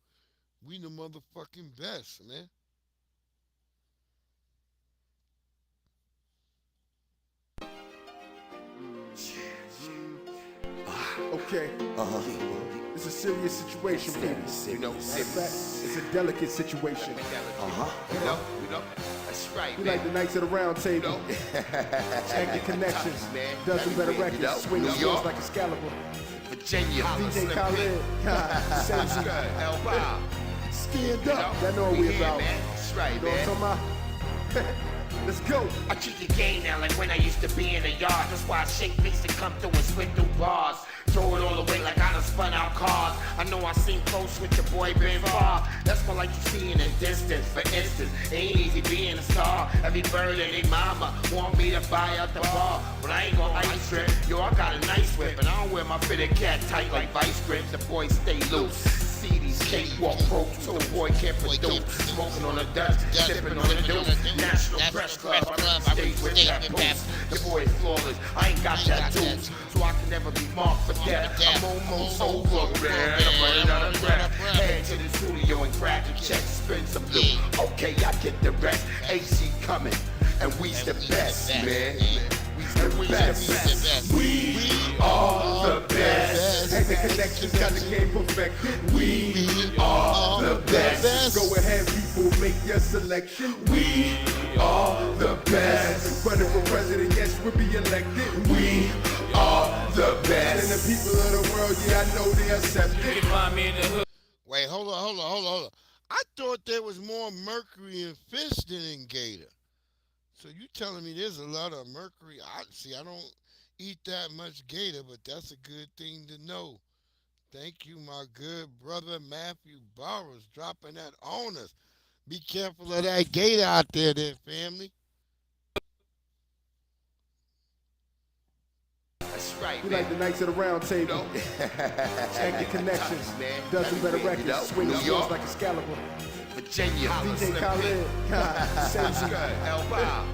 We the motherfucking best, man. Okay. It's a serious situation, baby. You know, Matter of fact, it's a delicate situation. you know, that's right, We man. like the Knights of the Round Table. Active Connections. Man. Dozen better You know, records. Swing New swords York. like Excalibur. Virginia, DJ Khaled. Sensi. El Bob. Stand up. Y'all know what we here, about. man. That's right, You know what I'm man. talking about? Let's go. I treat the game now like when I used to be in the yard. That's why I shake beats to come through and spit through bars. Throw it all away like I done spun out cars. I know I seem close with your boy been far. That's more like you see in the distance. For instance, it ain't easy being a star. Every bird and they mama want me to buy out the bar. But I ain't gon' ice strip. Yo, I got a nice whip. And I don't wear my fitted cat tight like vice grips. The boys stay loose. See these cakewalk folks, so the boy can't produce. Smoking on the Dutch, sipping on the dope. National Press Club, I stage with Papoose. The boy is flawless, I ain't got tattoos, so I can never be marked for death. I'm almost over, man. I'm running out of breath. Head to the studio and crack a check, spin some blue. Okay, I get the rest. AC coming, and we's the best, man. We the best. We are the best. And the connections got the game perfected. We are the best. Go ahead, people, make your selection. We are the best. Running for president, yes, we'll be elected. We are the best. And the people of the world, yeah, I know they accept it. Wait, hold on. I thought there was more mercury in fish than in gator. So you telling me there's a lot of mercury? I don't eat that much gator, but that's a good thing to know. Thank you, my good brother Matthew Burrows, dropping that on us. Be careful of that gator out there, family. That's right, We man. like the Knights of the Round Table. Active Connections. Dozen better records. Swing New swords York. like Excalibur. Virginia, DJ Khaled. Sensi. El Bob.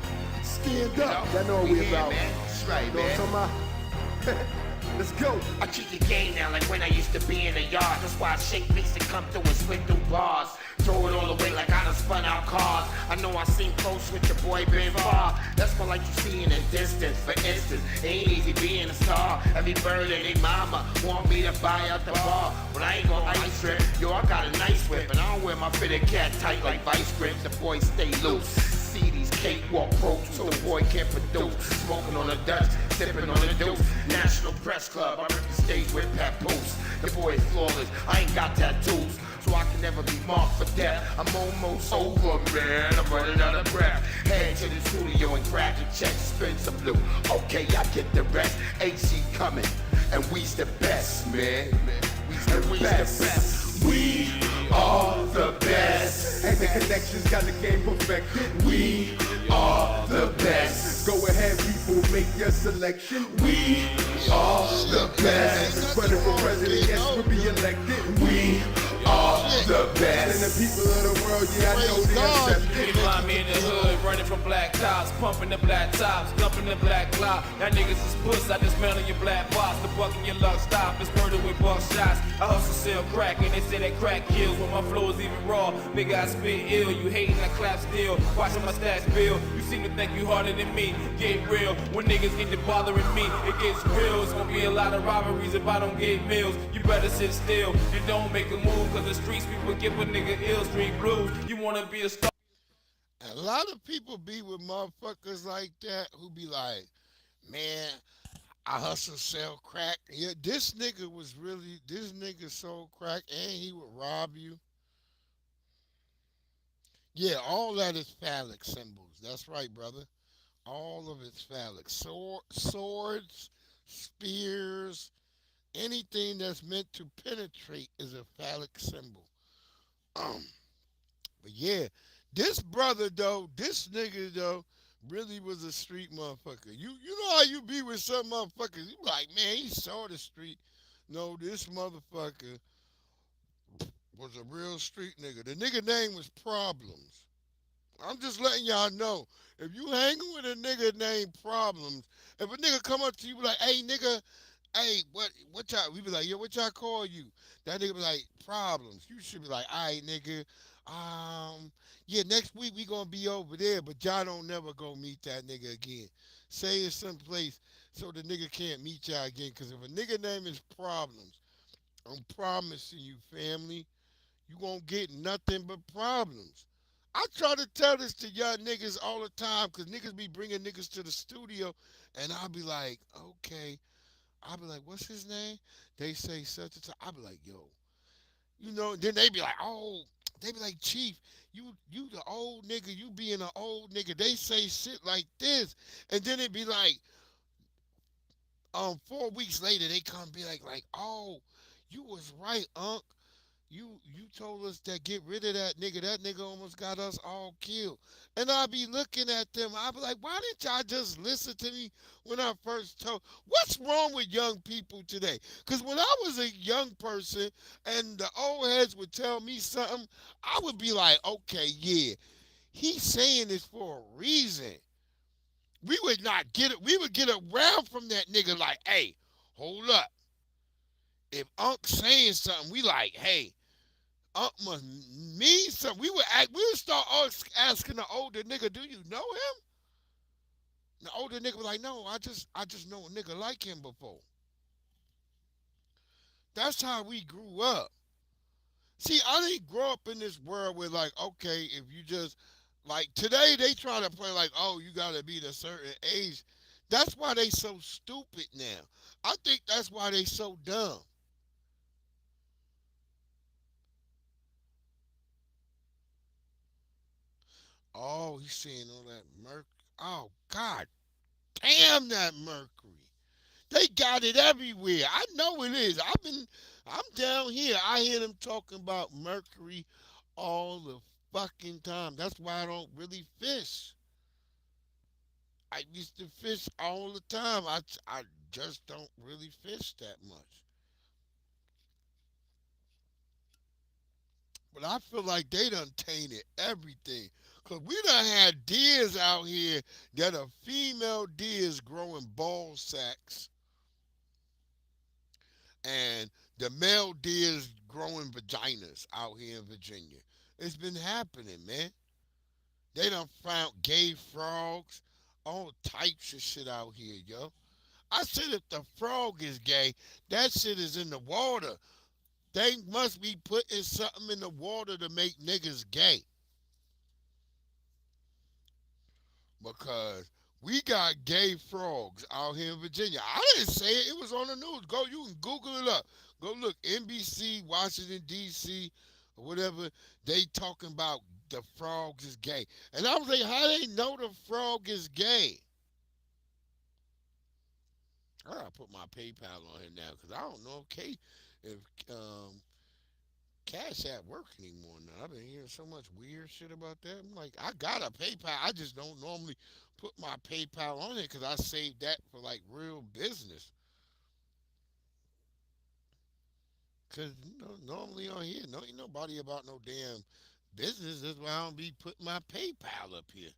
Stand up. Y'all know what we here, about. man. That's right, You know what I'm man. talking about? Let's go. I treat the game now like when I used to be in the yard. That's why I shake beats to come through and spit through bars. Throw it all away like I done spun out cars. I know I seem close with your boy been far. That's more like you see in the distance. For instance, it ain't easy being a star. Every bird and they mama want me to buy out the bar. But I ain't gon' ice strip. Yo, I got a nice whip. And I don't wear my fitted cat tight like vice grips. The boys stay loose. See these cakewalk folks, so the boy can't produce. Smoking on the Dutch, sipping on the deuce. National Press Club, I rip the stage with Papoose. The boy is flawless, I ain't got tattoos, so I can never be marked for death. I'm almost over, man. I'm running out of breath. Head to the studio and crack a check, spin some blue. Okay, I get the rest. AC coming, and we's the best, man. We's the best. We are the best. And the connections got the game perfected. We are the best. Go ahead, people, make your selection. We are the best. Running for president, yes, we'll be elected. We are the And the best. people of the world, yeah, I know they accept it. Find me in the hood, running from black cops, pumping the black tops, dumping the black cloud. Y'all niggas is puss, I dismantle your black box. The buck in your luck stop, it's murder with buck shots. I hustle, sell crack, and they say that crack kills. When my flow is even raw, nigga, I spit ill. You hating, I clap still. Watching my stats build. You seem to think you harder than me. Get real, when niggas get to bothering me, it gets real. It's gonna be a lot of robberies if I don't get meals. You better sit still and don't make a move, cause the streets people give a nigga ill street blues. You wanna be a star. A lot of people be with motherfuckers like that who be like, man, I hustle, sell crack. Yeah, this nigga sold crack and he would rob you. Yeah, all that is phallic symbols. That's right, brother. All of it's phallic. Swords, spears, anything that's meant to penetrate is a phallic symbol. But yeah, this brother though, this nigga though, really was a street motherfucker. You know how you be with some motherfuckers, you like, man, he saw the street. No, this motherfucker was a real street nigga. The nigga name was Problems. I'm just letting y'all know. If you hanging with a nigga named Problems, if a nigga come up to you like, hey nigga, hey, what y'all? We be like, yo, what y'all call you? That nigga be like, problems. You should be like, all right, nigga. Yeah, next week we gonna be over there, but y'all don't never go meet that nigga again. Say it someplace so the nigga can't meet y'all again. Cause if a nigga name is problems, I'm promising you, family, you won't get nothing but problems. I try to tell this to young niggas all the time, cause niggas be bringing niggas to the studio, and I'll be like, okay. I'll be like, what's his name? They say such and such. I'll be like, yo, then they be like, oh, they be like, Chief, you the old nigga, you being an old nigga. They say shit like this. And then it be like, 4 weeks later, they come be like, oh, you was right, Unc. You told us that get rid of that nigga. That nigga almost got us all killed. And I be looking at them. I be like, why didn't y'all just listen to me when I first told? What's wrong with young people today? Because when I was a young person and the old heads would tell me something, I would be like, okay, yeah, he's saying this for a reason. We would not get it. We would get around from that nigga like, hey, hold up. If Unc saying something, we like, hey, Unc must mean something. We would start asking the older nigga, do you know him? The older nigga was like, no, I just know a nigga like him before. That's how we grew up. See, I didn't grow up in this world where like, okay, if you just like today they try to play like, oh, you gotta be a certain age. That's why they so stupid now. I think that's why they so dumb. Oh, he's saying all that mercury. Oh, God damn that mercury. They got it everywhere. I know it is. I'm down here. I hear them talking about mercury all the fucking time. That's why I don't really fish. I used to fish all the time. I just don't really fish that much. But I feel like they done tainted everything. Because we done had deers out here that are female deers growing ball sacks. And the male deers growing vaginas out here in Virginia. It's been happening, man. They done found gay frogs. All types of shit out here, yo. I said if the frog is gay, that shit is in the water. They must be putting something in the water to make niggas gay. Because we got gay frogs out here in Virginia. I didn't say it. It was on the news. You can Google it up. Go look, NBC, Washington, D.C., or whatever. They talking about the frogs is gay. And I was like, how they know the frog is gay? I gotta put my PayPal on here now because I don't know if Cash App work anymore now. I've been hearing so much weird shit about that. I'm like, I got a PayPal. I just don't normally put my PayPal on it because I saved that for like real business. Because normally on here, no ain't nobody about no damn business. That's why I don't be putting my PayPal up here.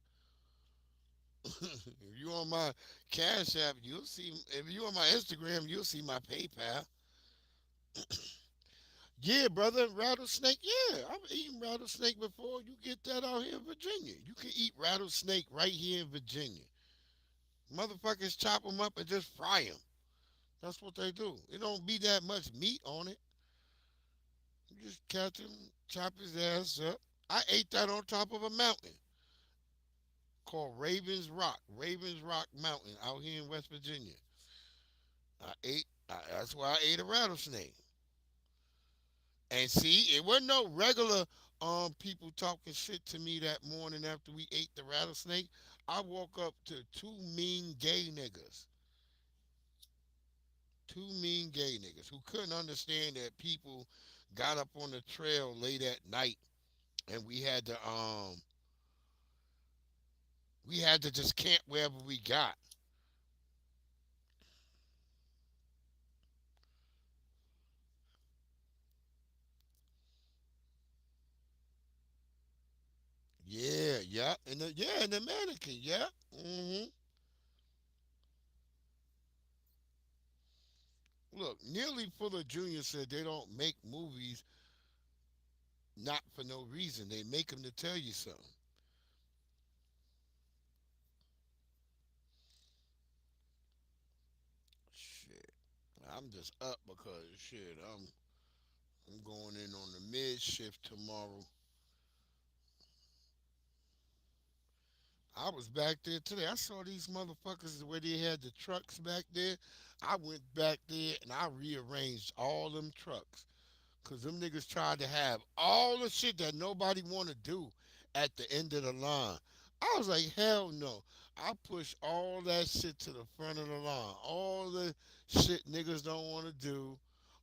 If you on my Cash App, you'll see. If you on my Instagram, you'll see my PayPal. Yeah, brother, rattlesnake. Yeah, I've eaten rattlesnake before. You get that out here in Virginia. You can eat rattlesnake right here in Virginia. Motherfuckers chop them up and just fry them. That's what they do. It don't be that much meat on it. You just catch him, chop his ass up. I ate that on top of a mountain called Ravens Rock Mountain out here in West Virginia. That's why I ate a rattlesnake. And see, it wasn't no regular people talking shit to me that morning after we ate the rattlesnake. I woke up to two mean gay niggas. Two mean gay niggas who couldn't understand that people got up on the trail late at night and we had to just camp wherever we got. Yeah, and the mannequin, yeah. Look, Nearly Fuller Jr. said they don't make movies not for no reason. They make them to tell you something. Shit. I'm just up because shit, I'm going in on the mid shift tomorrow. I was back there today. I saw these motherfuckers the way they had the trucks back there. I went back there and I rearranged all them trucks. Cause them niggas tried to have all the shit that nobody wanna do at the end of the line. I was like, hell no. I push all that shit to the front of the line. All the shit niggas don't wanna do.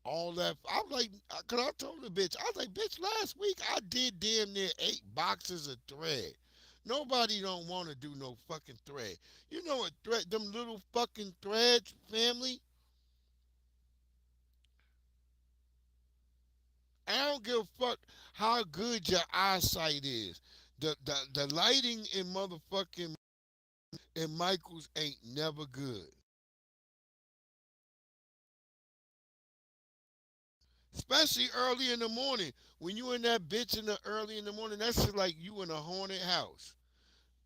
All that. I'm like, cause I told the bitch, I was like, bitch, last week I did damn near 8 boxes of thread. Nobody don't want to do no fucking thread. You know what thread? Them little fucking threads, family. I don't give a fuck how good your eyesight is. The lighting in motherfucking in Michaels ain't never good. Especially early in the morning. When you in that bitch in the early in the morning, that's just like you in a haunted house.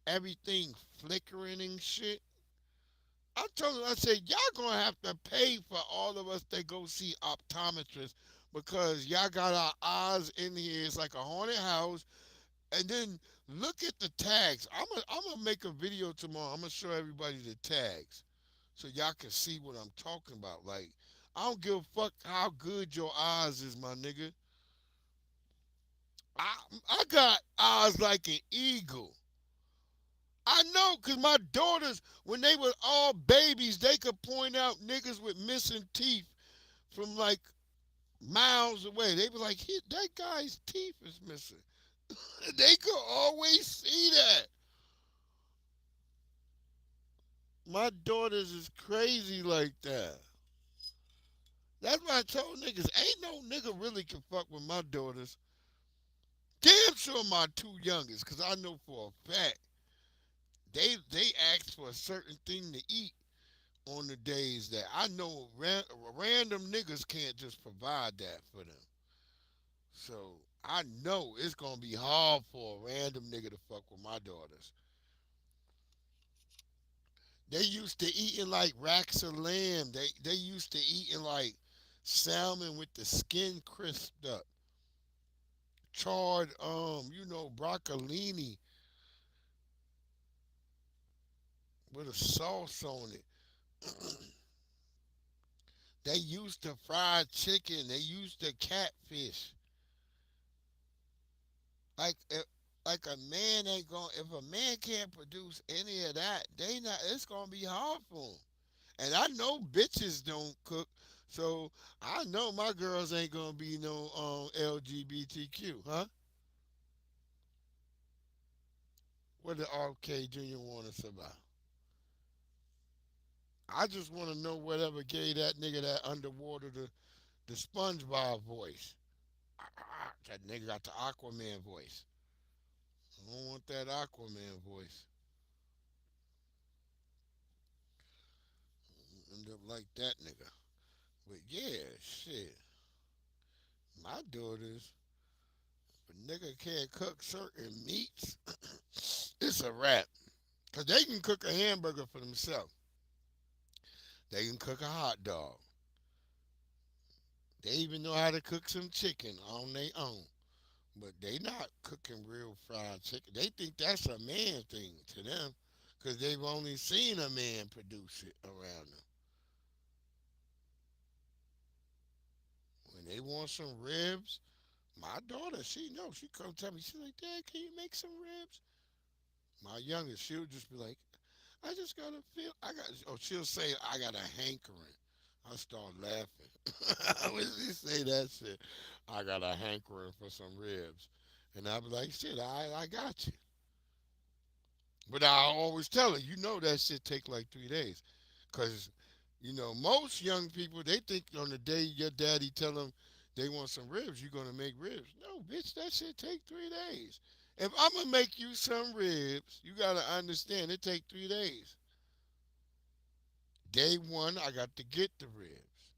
Everything flickering and shit. I told him, I said, y'all gonna have to pay for all of us that go see optometrists because y'all got our eyes in here. It's like a haunted house. And then look at the tags. I'm gonna make a video tomorrow. I'm gonna show everybody the tags so y'all can see what I'm talking about. Like, I don't give a fuck how good your eyes is, my nigga. I I got eyes like an eagle. I know, cause my daughters, when they were all babies, they could point out niggas with missing teeth from like miles away. They were like, that guy's teeth is missing. They could always see that. My daughters is crazy like that. That's why I told niggas, ain't no nigga really can fuck with my daughters. Damn sure my two youngest, cause I know for a fact they ask for a certain thing to eat on the days that I know random niggas can't just provide that for them. So I know it's gonna be hard for a random nigga to fuck with my daughters. They used to eating like racks of lamb. They used to eating like salmon with the skin crisped up. Charred broccolini with a sauce on it. They used to fried chicken. They used to catfish. Like like a man ain't going. If a man can't produce any of that, they not. It's gonna be hard for them. And I know bitches don't cook, so I know my girls ain't gonna be no LGBTQ, huh? What did RK Jr. want us about? I just want to know whatever gave that nigga that underwater the SpongeBob voice. That nigga got the Aquaman voice. I don't want that Aquaman voice. End up like that nigga. But yeah, shit. My daughters, if a nigga can't cook certain meats, it's a wrap. Cause they can cook a hamburger for themselves. They can cook a hot dog. They even know how to cook some chicken on their own. But they not cooking real fried chicken. They think that's a man thing to them. Cause they've only seen a man produce it around them. When they want some ribs, my daughter, she knows. She come tell me, she's like, Dad, can you make some ribs? My youngest, she'll just be like, I just gotta feel. She'll say, I got a hankering. I start laughing. When she say that shit, I got a hankering for some ribs. And I be like, shit, I got you. But I always tell her, you know that shit take like 3 days. Because, most young people, they think on the day your daddy tell them they want some ribs, you're going to make ribs. No, bitch, that shit take 3 days. If I'm going to make you some ribs, you got to understand it take 3 days. Day one, I got to get the ribs.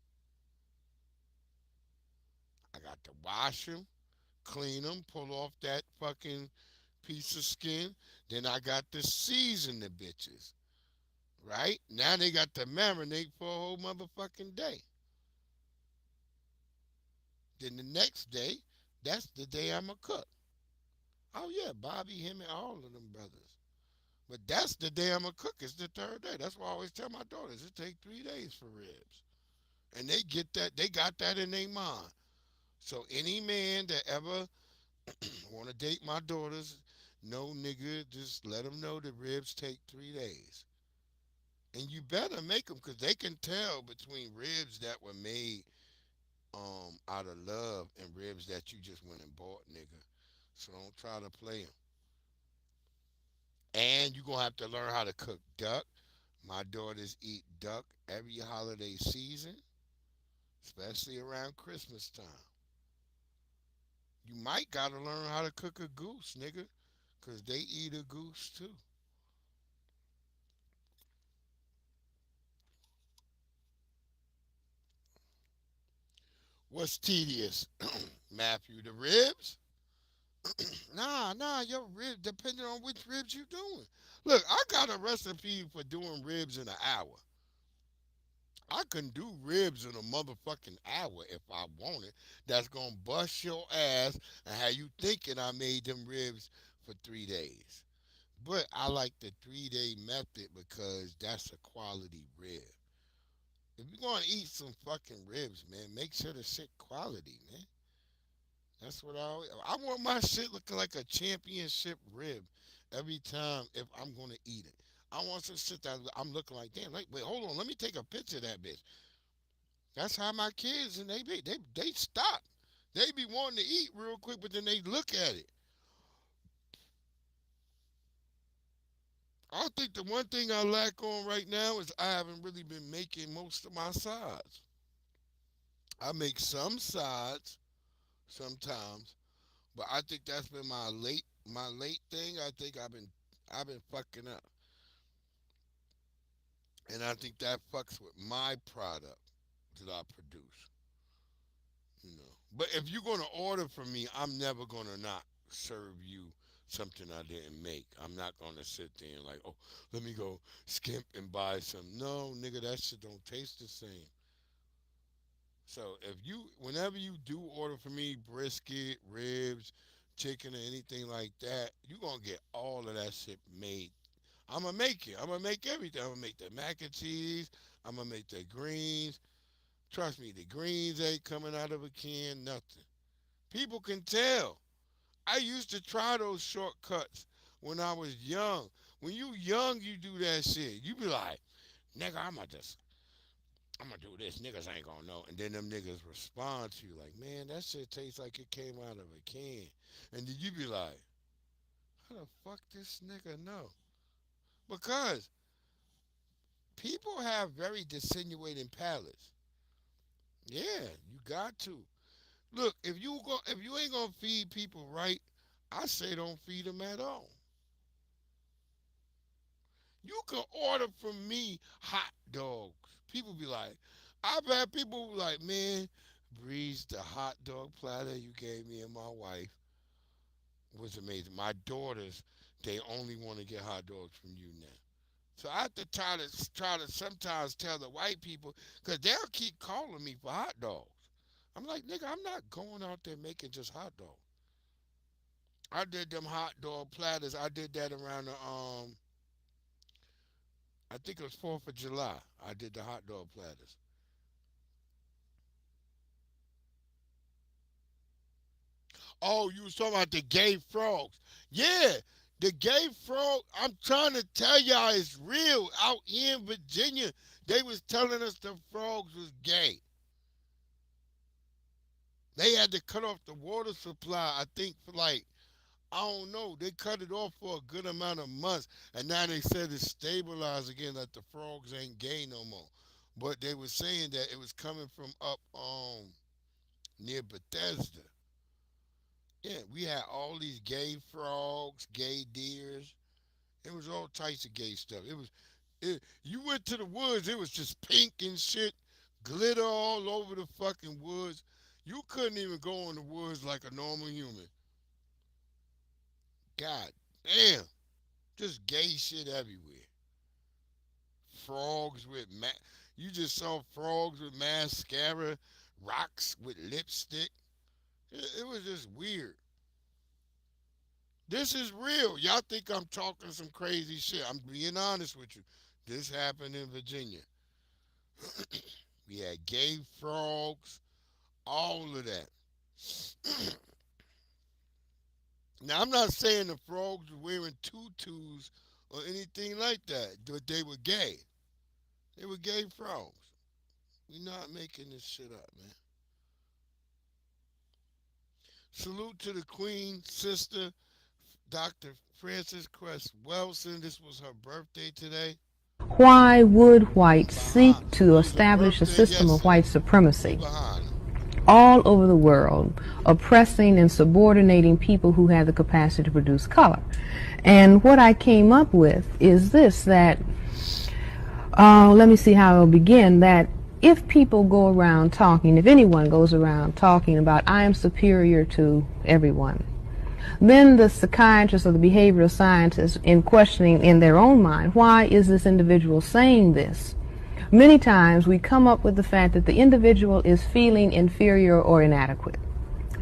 I got to wash them, clean them, pull off that fucking piece of skin. Then I got to season the bitches. Right? Now they got to marinate for a whole motherfucking day. Then the next day, that's the day I'ma cook. Oh yeah, Bobby, him, and all of them brothers. But that's the day I'ma cook. It's the third day. That's why I always tell my daughters it take 3 days for ribs, and they get that. They got that in their mind. So any man that ever want to date my daughters, no nigga, just let them know the ribs take 3 days. And you better make them because they can tell between ribs that were made out of love and ribs that you just went and bought, nigga. So don't try to play them. And you're going to have to learn how to cook duck. My daughters eat duck every holiday season, especially around Christmas time. You might got to learn how to cook a goose, nigga, because they eat a goose too. What's tedious, Matthew? The ribs? Nah, your ribs, depending on which ribs you doing. Look, I got a recipe for doing ribs in an hour. I can do ribs in a motherfucking hour if I want it. That's gonna bust your ass and have you thinking I made them ribs for 3 days. But I like the 3 day method because that's a quality rib. If you're gonna eat some fucking ribs, man, make sure the shit quality, man. That's what I want my shit looking like a championship rib every time if I'm gonna eat it. I want some shit that I'm looking like, damn, like, wait, hold on, let me take a picture of that bitch. That's how my kids and they stop. They be wanting to eat real quick, but then they look at it. I think the one thing I lack on right now is I haven't really been making most of my sides. I make some sides sometimes, but I think that's been my late thing. I think I've been fucking up. And I think that fucks with my product that I produce. You know. But if you're gonna order from me, I'm never gonna not serve you something I didn't make. I'm not gonna sit there and like, oh, let me go skimp and buy some. No, nigga, that shit don't taste the same. So whenever you do order from me, brisket, ribs, chicken, or anything like that, you gonna get all of that shit made. I'm gonna make it. I'm gonna make everything. I'm gonna make the mac and cheese. I'm gonna make the greens. Trust me, the greens ain't coming out of a can, nothing. People can tell. I used to try those shortcuts when I was young. When you young, you do that shit. You be like, nigga, I'm gonna do this. Niggas ain't gonna know. And then them niggas respond to you like, man, that shit tastes like it came out of a can. And then you be like, how the fuck this nigga know? Because people have very dissimulating palates. Yeah, you got to. Look, if you ain't gonna feed people right, I say don't feed them at all. You can order from me hot dogs. People be like, I've had people who like, man, Breeze, the hot dog platter you gave me and my wife was amazing. My daughters, they only want to get hot dogs from you now. So I have to try to sometimes tell the white people, because they'll keep calling me for hot dogs. I'm like, nigga, I'm not going out there making just hot dogs. I did them hot dog platters. I did that around the I think it was 4th of July. I did the hot dog platters. Oh, you was talking about the gay frogs. Yeah, the gay frog, I'm trying to tell y'all it's real. Out here in Virginia, they was telling us the frogs was gay. They had to cut off the water supply, I think, for like, I don't know. They cut it off for a good amount of months, and now they said it's stabilized again, that the frogs ain't gay no more. But they were saying that it was coming from up near Bethesda. Yeah, we had all these gay frogs, gay deers. It was all types of gay stuff. You went to the woods, it was just pink and shit, glitter all over the fucking woods. You couldn't even go in the woods like a normal human. God damn. Just gay shit everywhere. Frogs with you just saw frogs with mascara, rocks with lipstick. It was just weird. This is real. Y'all think I'm talking some crazy shit. I'm being honest with you. This happened in Virginia. We had gay frogs, all of that. Now, I'm not saying the frogs were wearing tutus or anything like that, but they were gay. They were gay frogs. We're not making this shit up, man. Salute to the Queen, sister, Dr. Frances Cress Welsing. This was her birthday today. Why would whites seek to establish a system of white supremacy all over the world, oppressing and subordinating people who have the capacity to produce color? And what I came up with is this, that, let me see how I'll begin, that if people go around talking, if anyone goes around talking about I am superior to everyone, then the psychiatrists or the behavioral scientists, in questioning in their own mind, why is this individual saying this? Many times we come up with the fact that the individual is feeling inferior or inadequate.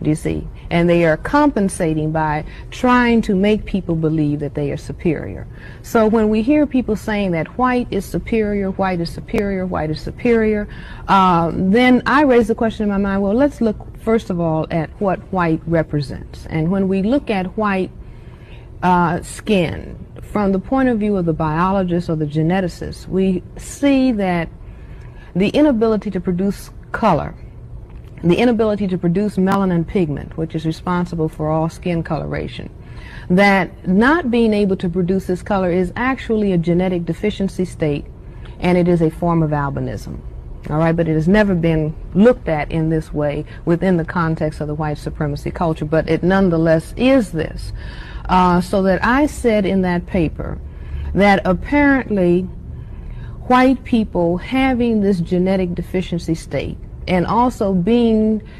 Do you see? And they are compensating by trying to make people believe that they are superior. So when we hear people saying that white is superior, white is superior, white is superior, then I raise the question in my mind, well, let's look first of all at what white represents. And when we look at white skin from the point of view of the biologist or the geneticist, we see that the inability to produce color, the inability to produce melanin pigment, which is responsible for all skin coloration, that not being able to produce this color is actually a genetic deficiency state, and it is a form of albinism. All right, but it has never been looked at in this way within the context of the white supremacy culture, but it nonetheless is this. So that I said in that paper that apparently white people having this genetic deficiency state and also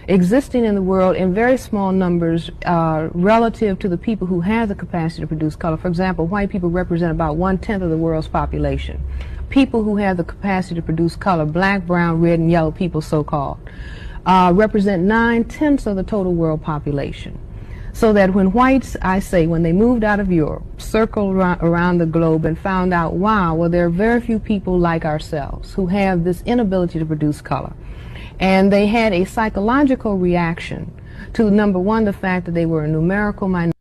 existing in the world in very small numbers relative to the people who have the capacity to produce color. For example, white people represent about 1/10 of the world's population. People who have the capacity to produce color, black, brown, red, and yellow people so-called, represent 9/10 of the total world population. So that when whites, I say, when they moved out of Europe, circled around the globe and found out, wow, well, there are very few people like ourselves who have this inability to produce color. And they had a psychological reaction to, number one, the fact that they were a numerical minority.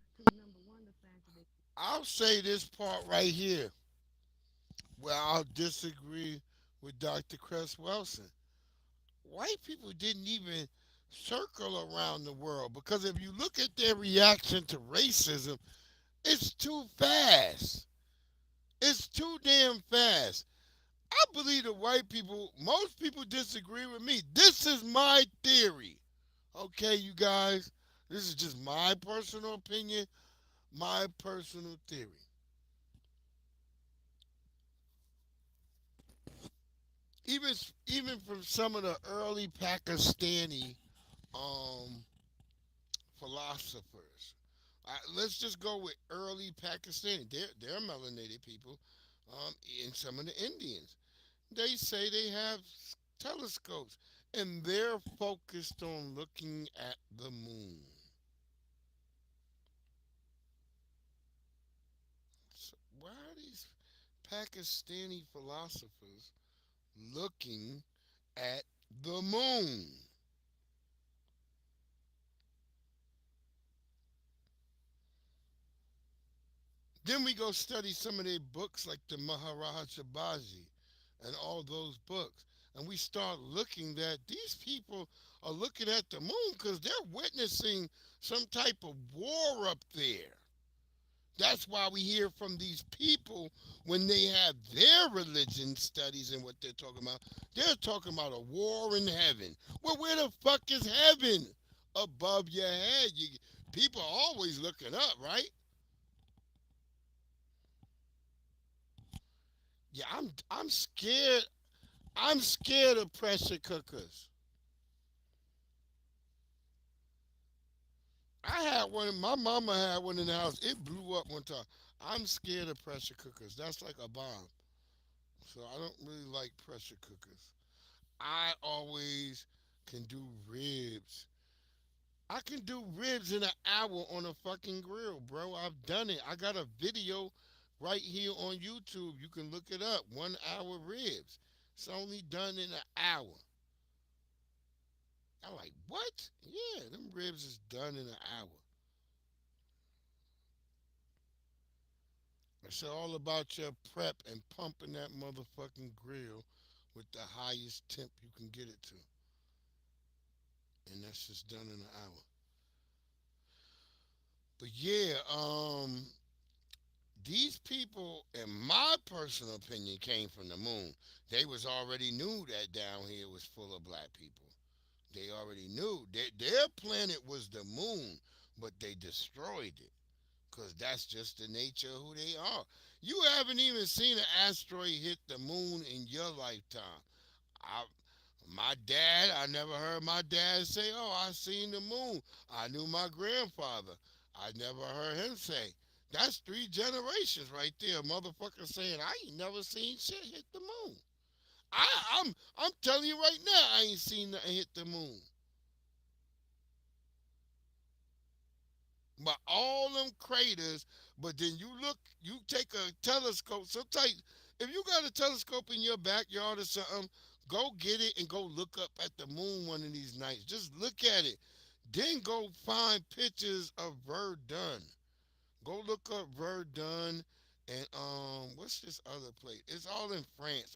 I'll say this part right here where I'll disagree with Dr. Cress Welsing. White people didn't even circle around the world, because if you look at their reaction to racism, it's too fast. It's too damn fast. I believe that white people, most people disagree with me. This is my theory. Okay, you guys? This is just my personal opinion, my personal theory. Even even from some of the early Pakistani philosophers. Let's just go with early Pakistani. They're melanated people, and some of the Indians. They say they have telescopes, and they're focused on looking at the moon. So why are these Pakistani philosophers looking at the moon? Then we go study some of their books like the Maharaja Baji and all those books. And we start looking that these people are looking at the moon because they're witnessing some type of war up there. That's why we hear from these people when they have their religion studies and what they're talking about. They're talking about a war in heaven. Well, where the fuck is heaven? Above your head. People are always looking up, right? Yeah, I'm scared. I'm scared of pressure cookers. I had one. My mama had one in the house. It blew up one time. I'm scared of pressure cookers. That's like a bomb. So I don't really like pressure cookers. I always can do ribs. I can do ribs in an hour on a fucking grill, bro. I've done it. I got a video right here on YouTube. You can look it up. 1 hour ribs. It's only done in an hour. I'm like, what? Yeah, them ribs is done in an hour. It's all about your prep and pumping that motherfucking grill with the highest temp you can get it to. And that's just done in an hour. But yeah, these people, in my personal opinion, came from the moon. They was already knew that down here was full of black people. They already knew that their planet was the moon, but they destroyed it. Because that's just the nature of who they are. You haven't even seen an asteroid hit the moon in your lifetime. I, my dad, I never heard my dad say, oh, I seen the moon. I knew my grandfather. I never heard him say. That's 3 generations right there. Motherfucker saying, I ain't never seen shit hit the moon. I'm telling you right now, I ain't seen nothing hit the moon. But all them craters, but then you take a telescope. Sometimes, if you got a telescope in your backyard or something, go get it and go look up at the moon one of these nights. Just look at it. Then go find pictures of Verdun. Go look up Verdun and what's this other place? It's all in France.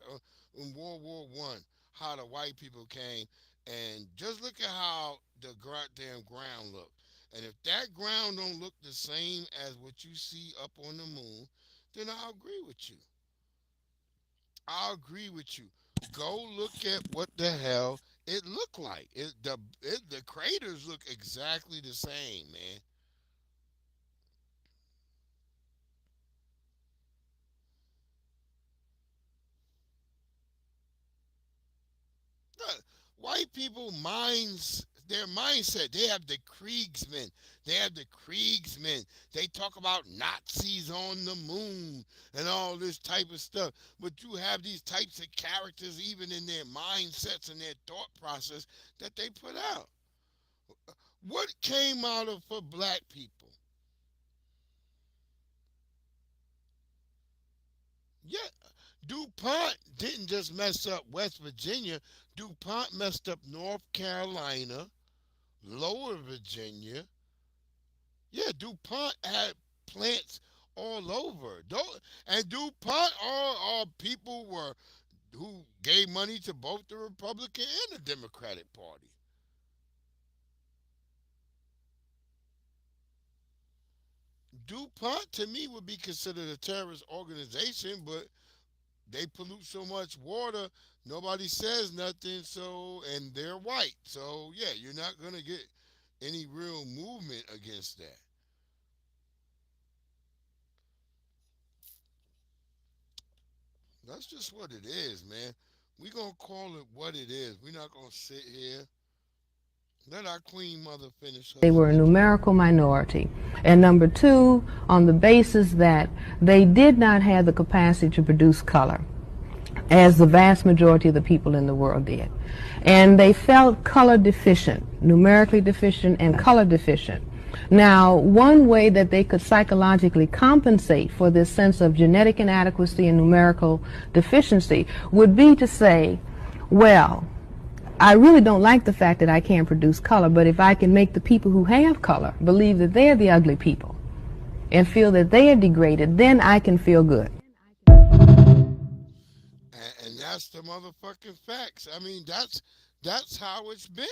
In World War I, how the white people came, and just look at how the goddamn ground looked. And if that ground don't look the same as what you see up on the moon, then I'll agree with you. I'll agree with you. Go look at what the hell it looked like. The craters look exactly the same, man. White people minds their mindset. They have the Kriegsmen. They have the Kriegsmen. They talk about Nazis on the moon and all this type of stuff. But you have these types of characters even in their mindsets and their thought process that they put out. What came out of for black people? Yeah, DuPont didn't just mess up West Virginia. DuPont messed up North Carolina, Lower Virginia. Yeah, DuPont had plants all over. And DuPont, all people were who gave money to both the Republican and the Democratic Party. DuPont to me would be considered a terrorist organization, but they pollute so much water, nobody says nothing, so and they're white. So yeah, you're not gonna get any real movement against that. That's just what it is, man. We gonna call it what it is. We're not gonna sit here. Let our queen mother finish her They were a numerical minority. And number two, on the basis that they did not have the capacity to produce color, as the vast majority of the people in the world did. And they felt color deficient, numerically deficient and color deficient. Now, one way that they could psychologically compensate for this sense of genetic inadequacy and numerical deficiency would be to say, well, I really don't like the fact that I can't produce color, but if I can make the people who have color believe that they're the ugly people and feel that they are degraded, then I can feel good. and that's the motherfucking facts. I mean, that's how it's been.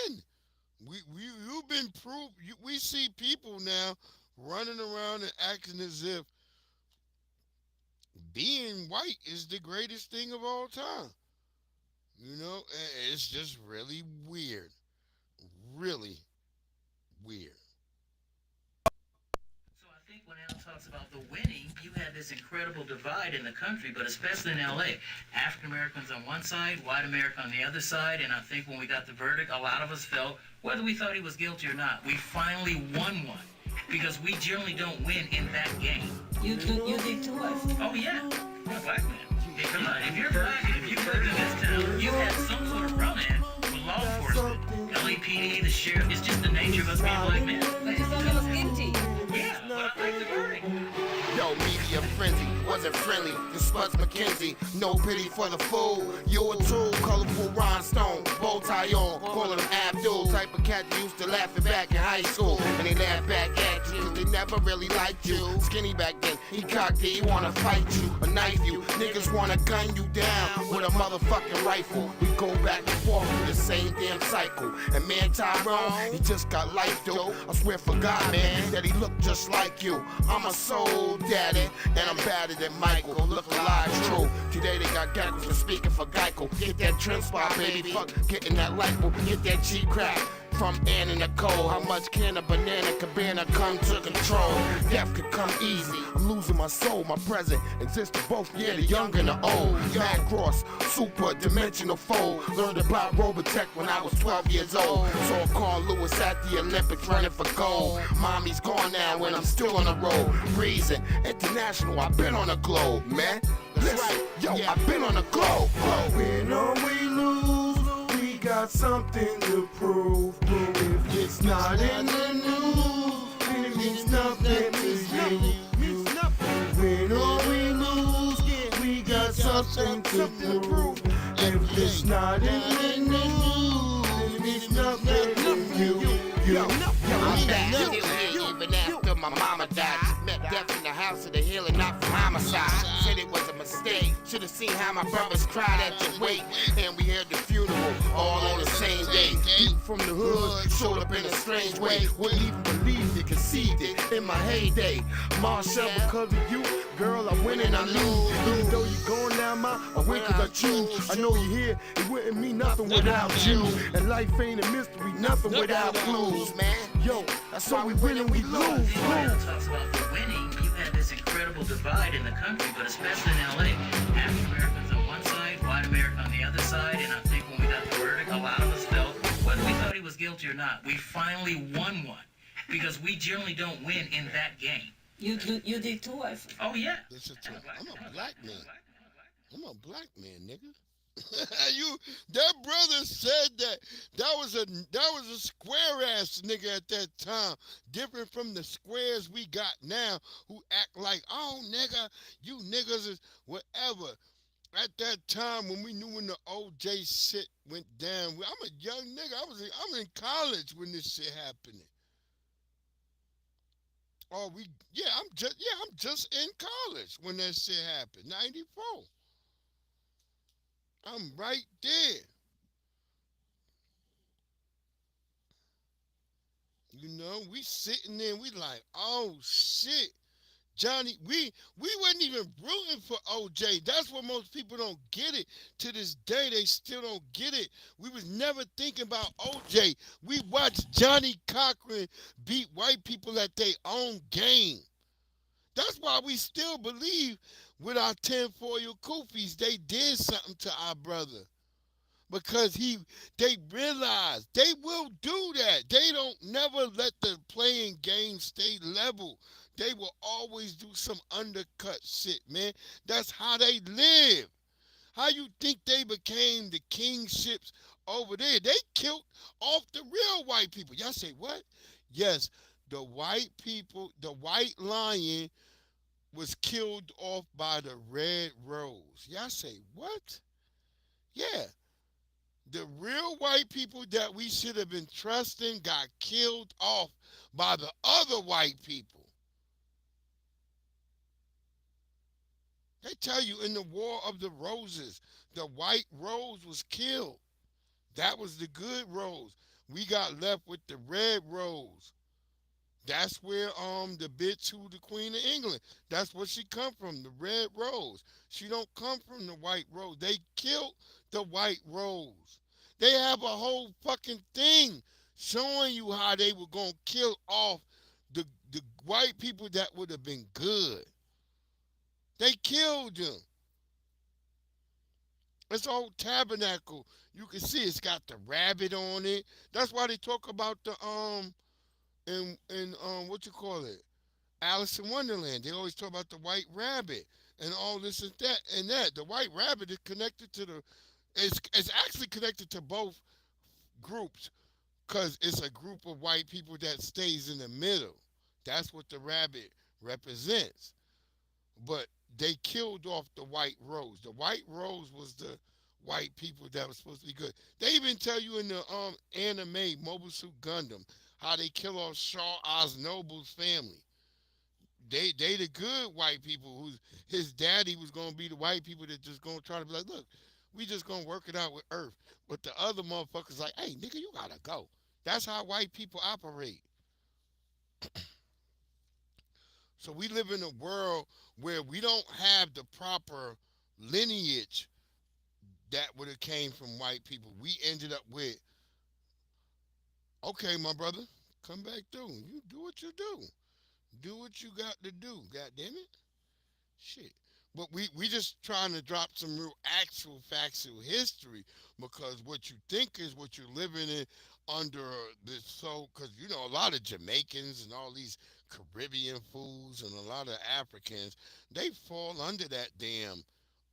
You've been proved. We see people now running around and acting as if being white is the greatest thing of all time. You know, and it's just really weird. Really weird. So I think when talks about the winning, you had this incredible divide in the country, but especially in LA. African Americans on one side, white America on the other side, and I think when we got the verdict, a lot of us felt, whether we thought he was guilty or not, we finally won one. Because we generally don't win in that game. You did too, I think. Oh yeah, I'm a black man. Hey, come on, if you're black and if you lived in this town, you've had some sort of run-in with law enforcement. LAPD, the sheriff, it's just the nature of us being black men. But you thought he was guilty. Yeah, but I like the verdict. Yo, media frenzy, wasn't friendly. This Spuds McKenzie, no pity for the fool. You a tool, colorful rhinestone, bow tie on, calling him Abdul. Type of cat that used to laugh it back in high school. And they laugh back at you, 'cause they never really liked you. Skinny back then, he cocked it, he wanna fight you, or knife you. Niggas wanna gun you down with a motherfucking rifle. We go back and forth through the same damn cycle. And man, Tyrone, he just got life, though. I swear for God, man, that he looked just like you. I'm a soul daddy, and I'm badder than Michael. Look alive, true. Today they got gackles for speaking for Geico. Get that trend spot, baby. Fuck getting that light bulb. Get that cheap crack from Ann and Nicole. How much can a banana cabana come to control? Death could come easy. I'm losing my soul. My present exists for both, yeah, the young and the old. Mad Cross, super dimensional foe. Learned about Robotech when I was 12 years old. Saw Carl Lewis at the Olympics running for gold. Mommy's gone now when I'm still on the road. Breezing international, I've been on the globe, man. Listen, yo, I've been on the globe. Win or we lose, we got something to prove. If it's not in the news, then it means nothing to you. Win or we lose, we got something to prove. If it's not in the news, then it means nothing to you. I'm back still here even after my mama died. Met death in the house of the hill and not for homicide. Said it was a mistake. Should've seen how my brothers cried at the wake. And we had the funeral all on the same day. Deep from the hood, showed up in a strange way. Wouldn't even believe it, conceived it in my heyday. Marshall, because of you, girl, I win and I lose. Even though you gone now, I win cause I choose. I know you're here, it wouldn't mean nothing without you. And life ain't a mystery, nothing without clues, man. Yo, that's why we win and we lose. Talks about the winning, you had this incredible divide in the country, but especially in LA. African Americans on one side, white America on the other side, and I think when we got the verdict, a lot of us felt, whether we thought he was guilty or not, we finally won one. Because we generally don't win in that game. You did too, I think. Oh yeah. Listen to him. I'm a black man. I'm a black man, nigga. That brother said that was a square ass nigga at that time, different from the squares we got now who act like, oh nigga, you niggas is whatever. At that time when we knew when the OJ shit went down, I'm a young nigga. I'm in college when this shit happening. I'm just in college when that shit happened, 94. I'm right there. You know, we sitting there, we like, oh shit. Johnny, we wasn't even rooting for OJ. That's what most people don't get it. To this day, they still don't get it. We was never thinking about OJ. We watched Johnny Cochran beat white people at their own game. That's why we still believe with our tinfoil koofies, they did something to our brother. Because they realize they will do that. They don't never let the playing game stay level. They will always do some undercut shit, man. That's how they live. How you think they became the kingships over there? They killed off the real white people. Y'all say what? Yes, the white people, the white lion was killed off by the red rose. Y'all say what? Yeah. The real white people that we should have been trusting got killed off by the other white people. They tell you in the War of the Roses, the white rose was killed. That was the good rose. We got left with the red rose. That's where the bitch who the Queen of England, that's where she come from, the red rose. She don't come from the white rose. They killed the white rose. They have a whole fucking thing showing you how they were going to kill off the white people that would have been good. They killed them. This old tabernacle, you can see it's got the rabbit on it. That's why they talk about the in what you call it, Alice in Wonderland. They always talk about the white rabbit and all this and that and that. The white rabbit is connected to the. It's actually connected to both groups because it's a group of white people that stays in the middle. That's what the rabbit represents. But they killed off the white rose. The white rose was the white people that was supposed to be good. They even tell you in the anime Mobile Suit Gundam how they kill off Shaw Osnoble's family. They the good white people who's his daddy was gonna be the white people that just gonna try to be like, look, we just gonna work it out with Earth. But the other motherfuckers like, hey nigga, you gotta go. That's how white people operate. So we live in a world where we don't have the proper lineage that would have came from white people. We ended up with, okay, my brother, come back through. You do what you do. Do what you got to do. God damn it. Shit. But we just trying to drop some real actual factual history because what you think is what you're living in under this so because you know a lot of Jamaicans and all these Caribbean fools and a lot of Africans, they fall under that damn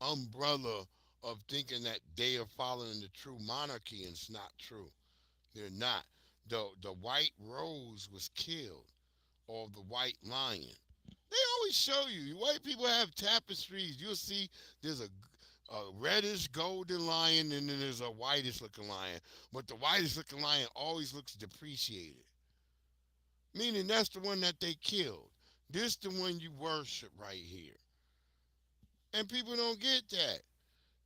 umbrella of thinking that they are following the true monarchy and it's not true. They're not. The white rose was killed or the white lion. They always show you. White people have tapestries. You'll see there's a reddish golden lion and then there's a whitish looking lion. But the whitish looking lion always looks depreciated. Meaning that's the one that they killed. This the one you worship right here. And people don't get that.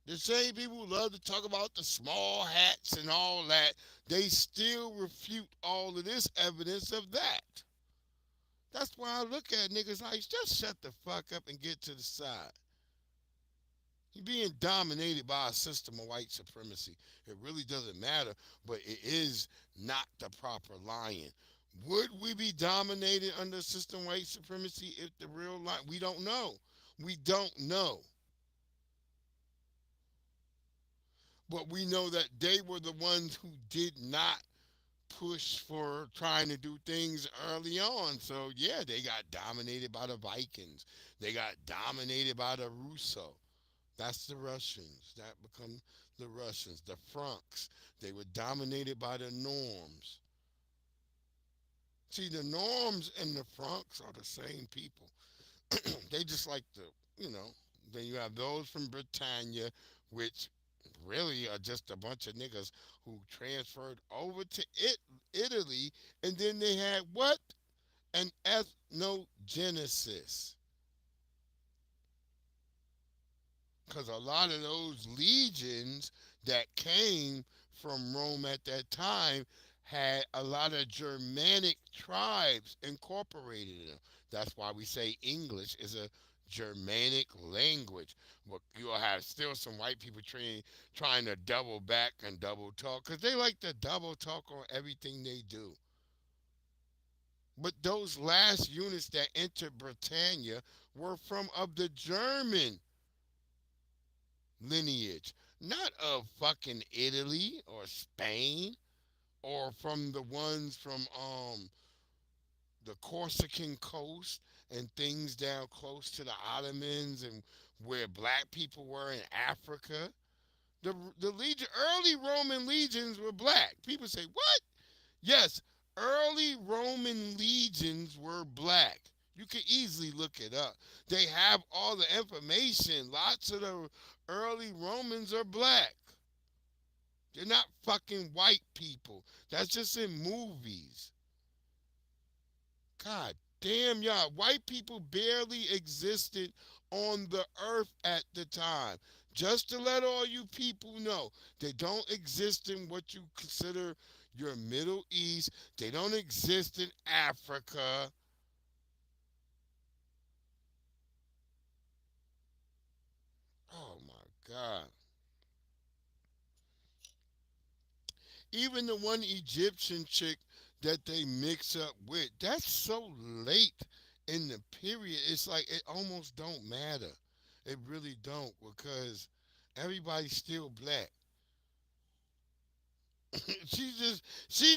The same people who love to talk about the small hats and all that, they still refute all of this evidence of that. That's why I look at niggas like, just shut the fuck up and get to the side. You're being dominated by a system of white supremacy. It really doesn't matter, but it is not the proper lion. Would we be dominated under a system of white supremacy if the real lion? We don't know. We don't know. But we know that they were the ones who did not push for trying to do things early on. So yeah, they got dominated by the Vikings. They got dominated by the Russo. That's the Russians. That become the Russians. The Franks. They were dominated by the Norms. See, the Norms and the Franks are the same people. They just like the, you know, then you have those from Britannia, which really are just a bunch of niggas who transferred over to Italy, and then they had what? An ethnogenesis. Because a lot of those legions that came from Rome at that time had a lot of Germanic tribes incorporated in them. That's why we say English is a Germanic language. But you'll have still some white people trying to double back and double talk because they like to double talk on everything they do. But those last units that entered Britannia were from of the German lineage, not of fucking Italy or Spain or from the ones from the Corsican coast and things down close to the Ottomans and where black people were in Africa. The legion, early Roman legions were black. People say, what? Yes, early Roman legions were black. You can easily look it up. They have all the information. Lots of the early Romans are black. They're not fucking white people. That's just in movies. God damn y'all. White people barely existed on the earth at the time. Just to let all you people know, they don't exist in what you consider your Middle East. They don't exist in Africa. Oh my God. Even the one Egyptian chick that they mix up with. That's so late in the period. It's like it almost don't matter. It really don't, because everybody's still black. she's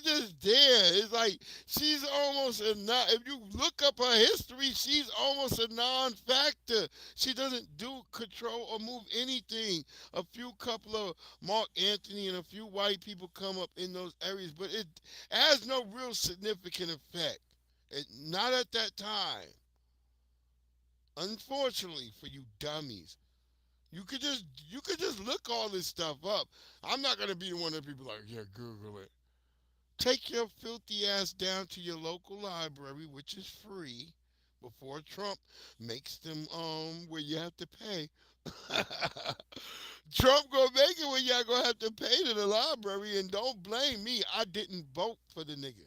just there. It's like she's almost a non. If you look up her history, she's almost a non-factor. She doesn't do control or move anything. A few couple of Mark Anthony and a few white people come up in those areas, but it has no real significant effect. Not at that time. Unfortunately for you dummies. You could just look all this stuff up. I'm not gonna be one of the people like, yeah, Google it. Take your filthy ass down to your local library, which is free, before Trump makes them where you have to pay. Trump gonna make it where y'all gonna have to pay to the library, and don't blame me. I didn't vote for the nigga.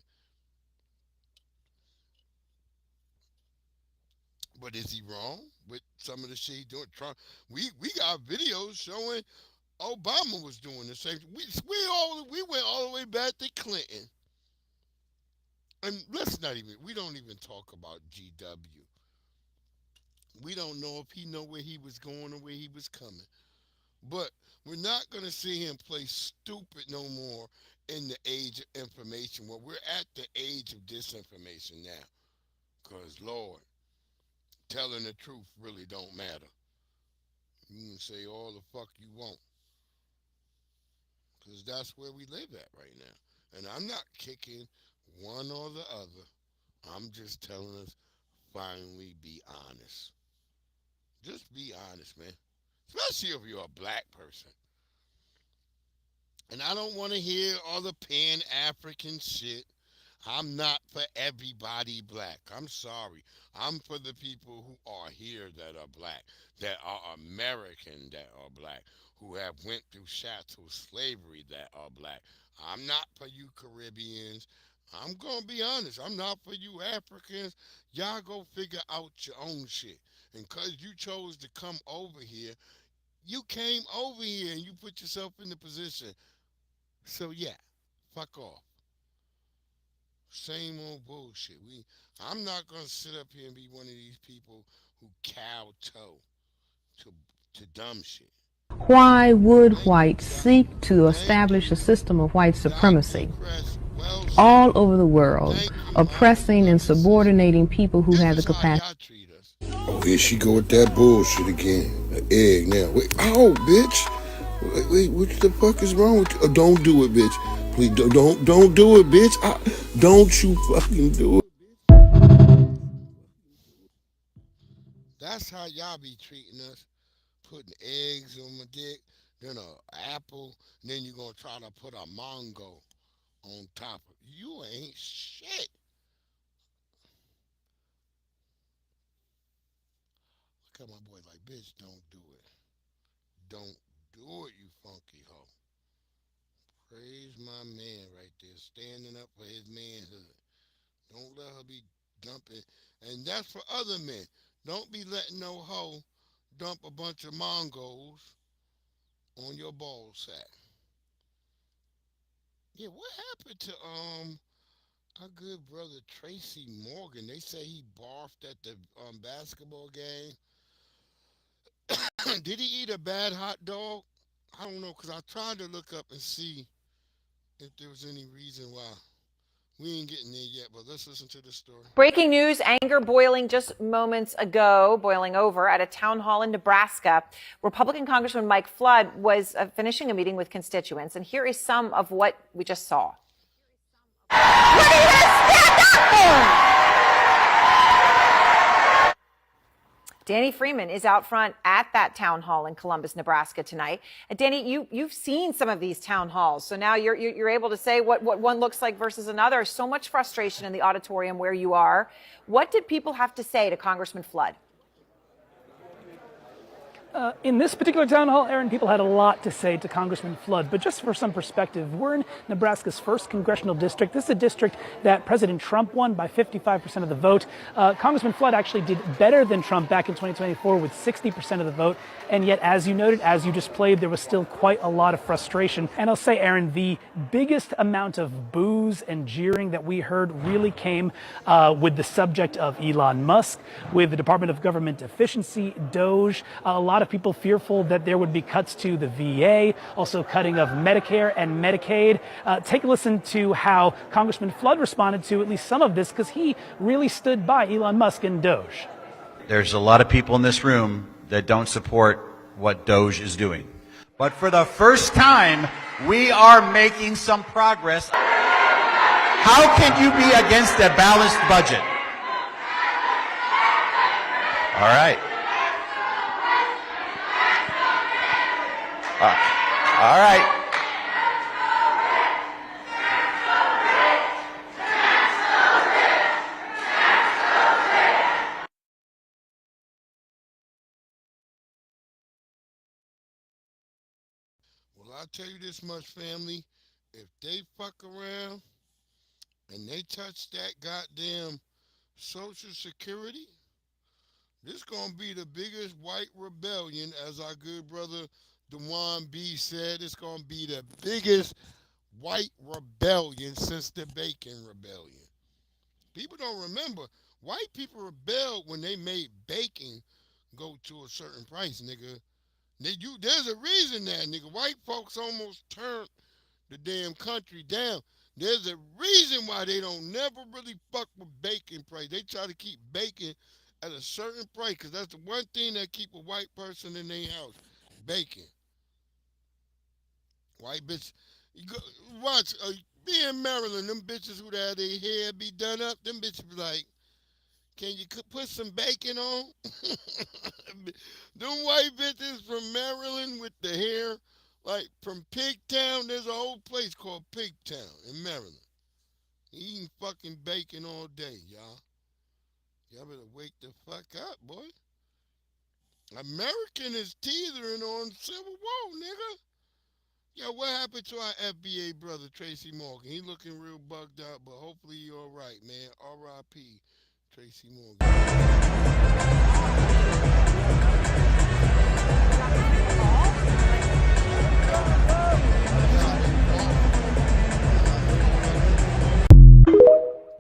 But is he wrong with some of the shit he doing? Trump, we got videos showing Obama was doing the same. We went all the way back to Clinton, and we don't even talk about GW. We don't know if he know where he was going or where he was coming. But we're not gonna see him play stupid no more in the age of information. Well, we're at the age of disinformation now, cause Lord. Telling the truth really don't matter. You can say all the fuck you want. Because that's where we live at right now. And I'm not kicking one or the other. I'm just telling us, finally be honest. Just be honest, man. Especially if you're a black person. And I don't want to hear all the Pan-African shit. I'm not for everybody black. I'm sorry. I'm for the people who are here that are black, that are American that are black, who have went through chattel slavery that are black. I'm not for you Caribbeans. I'm going to be honest. I'm not for you Africans. Y'all go figure out your own shit. And because you chose to come over here, you came over here and you put yourself in the position. So, yeah, fuck off. Same old bullshit. I'm not gonna sit up here and be one of these people who kowtow to dumb shit. Why would whites seek to establish a system of white supremacy all over the world, oppressing and subordinating people who have the capacity? Oh, here she go with that bullshit again. An egg now. Wait, oh, bitch. Wait, what the fuck is wrong with you? Oh, don't do it, bitch. Please, don't do it, bitch. Don't you fucking do it. That's how y'all be treating us. Putting eggs on my dick, then an apple, and then you're going to try to put a mango on top of it. You ain't shit. Look at my boy like, bitch, don't do it. Don't do it, you funky hoe. Praise my man right there, standing up for his manhood. Don't let her be dumping. And that's for other men. Don't be letting no hoe dump a bunch of Mongos on your ball sack. Yeah, what happened to our good brother Tracy Morgan? They say he barfed at the basketball game. Did he eat a bad hot dog? I don't know, because I tried to look up and see if there was any reason why. We ain't getting there yet, but let's listen to the story. Breaking news, anger boiling just moments ago, boiling over at a town hall in Nebraska. Republican Congressman Mike Flood was finishing a meeting with constituents, and here is some of what we just saw. Danny Freeman is out front at that town hall in Columbus, Nebraska tonight. Danny, you've seen some of these town halls, so now you're able to say what one looks like versus another. So much frustration in the auditorium where you are. What did people have to say to Congressman Flood? In this particular town hall, Aaron, people had a lot to say to Congressman Flood, but just for some perspective, we're in Nebraska's 1st congressional district. This is a district that President Trump won by 55% of the vote. Congressman Flood actually did better than Trump back in 2024 with 60% of the vote, and yet, as you noted, as you just played, there was still quite a lot of frustration. And I'll say, Aaron, the biggest amount of boos and jeering that we heard really came with the subject of Elon Musk, with the Department of Government Efficiency, DOGE, a lot of people fearful that there would be cuts to the VA, also cutting of Medicare and Medicaid. Take a listen to how Congressman Flood responded to at least some of this, because he really stood by Elon Musk and DOGE. There's a lot of people in this room that don't support what DOGE is doing. But for the first time, we are making some progress. How can you be against a balanced budget? All right. All right. Well, I'll tell you this much, family. If they fuck around and they touch that goddamn Social Security, this gonna be the biggest white rebellion, as our good brother Dewan B said. It's gonna be the biggest white rebellion since the Bacon Rebellion. People don't remember. White people rebelled when they made bacon go to a certain price, nigga. There's a reason that, nigga. White folks almost turned the damn country down. There's a reason why they don't never really fuck with bacon price. They try to keep bacon at a certain price, because that's the one thing that keep a white person in their house. Bacon. White bitch. Watch, be in Maryland, them bitches who had their hair be done up, them bitches be like, can you put some bacon on? Them white bitches from Maryland with the hair, like from Pigtown. There's a whole place called Pigtown in Maryland. Eating fucking bacon all day, y'all. Y'all better wake the fuck up, boy. American is teetering on Civil War, nigga. Yo, what happened to our FBA brother, Tracy Morgan? He looking real bugged out, but hopefully he all right, man. R.I.P. Tracy Morgan.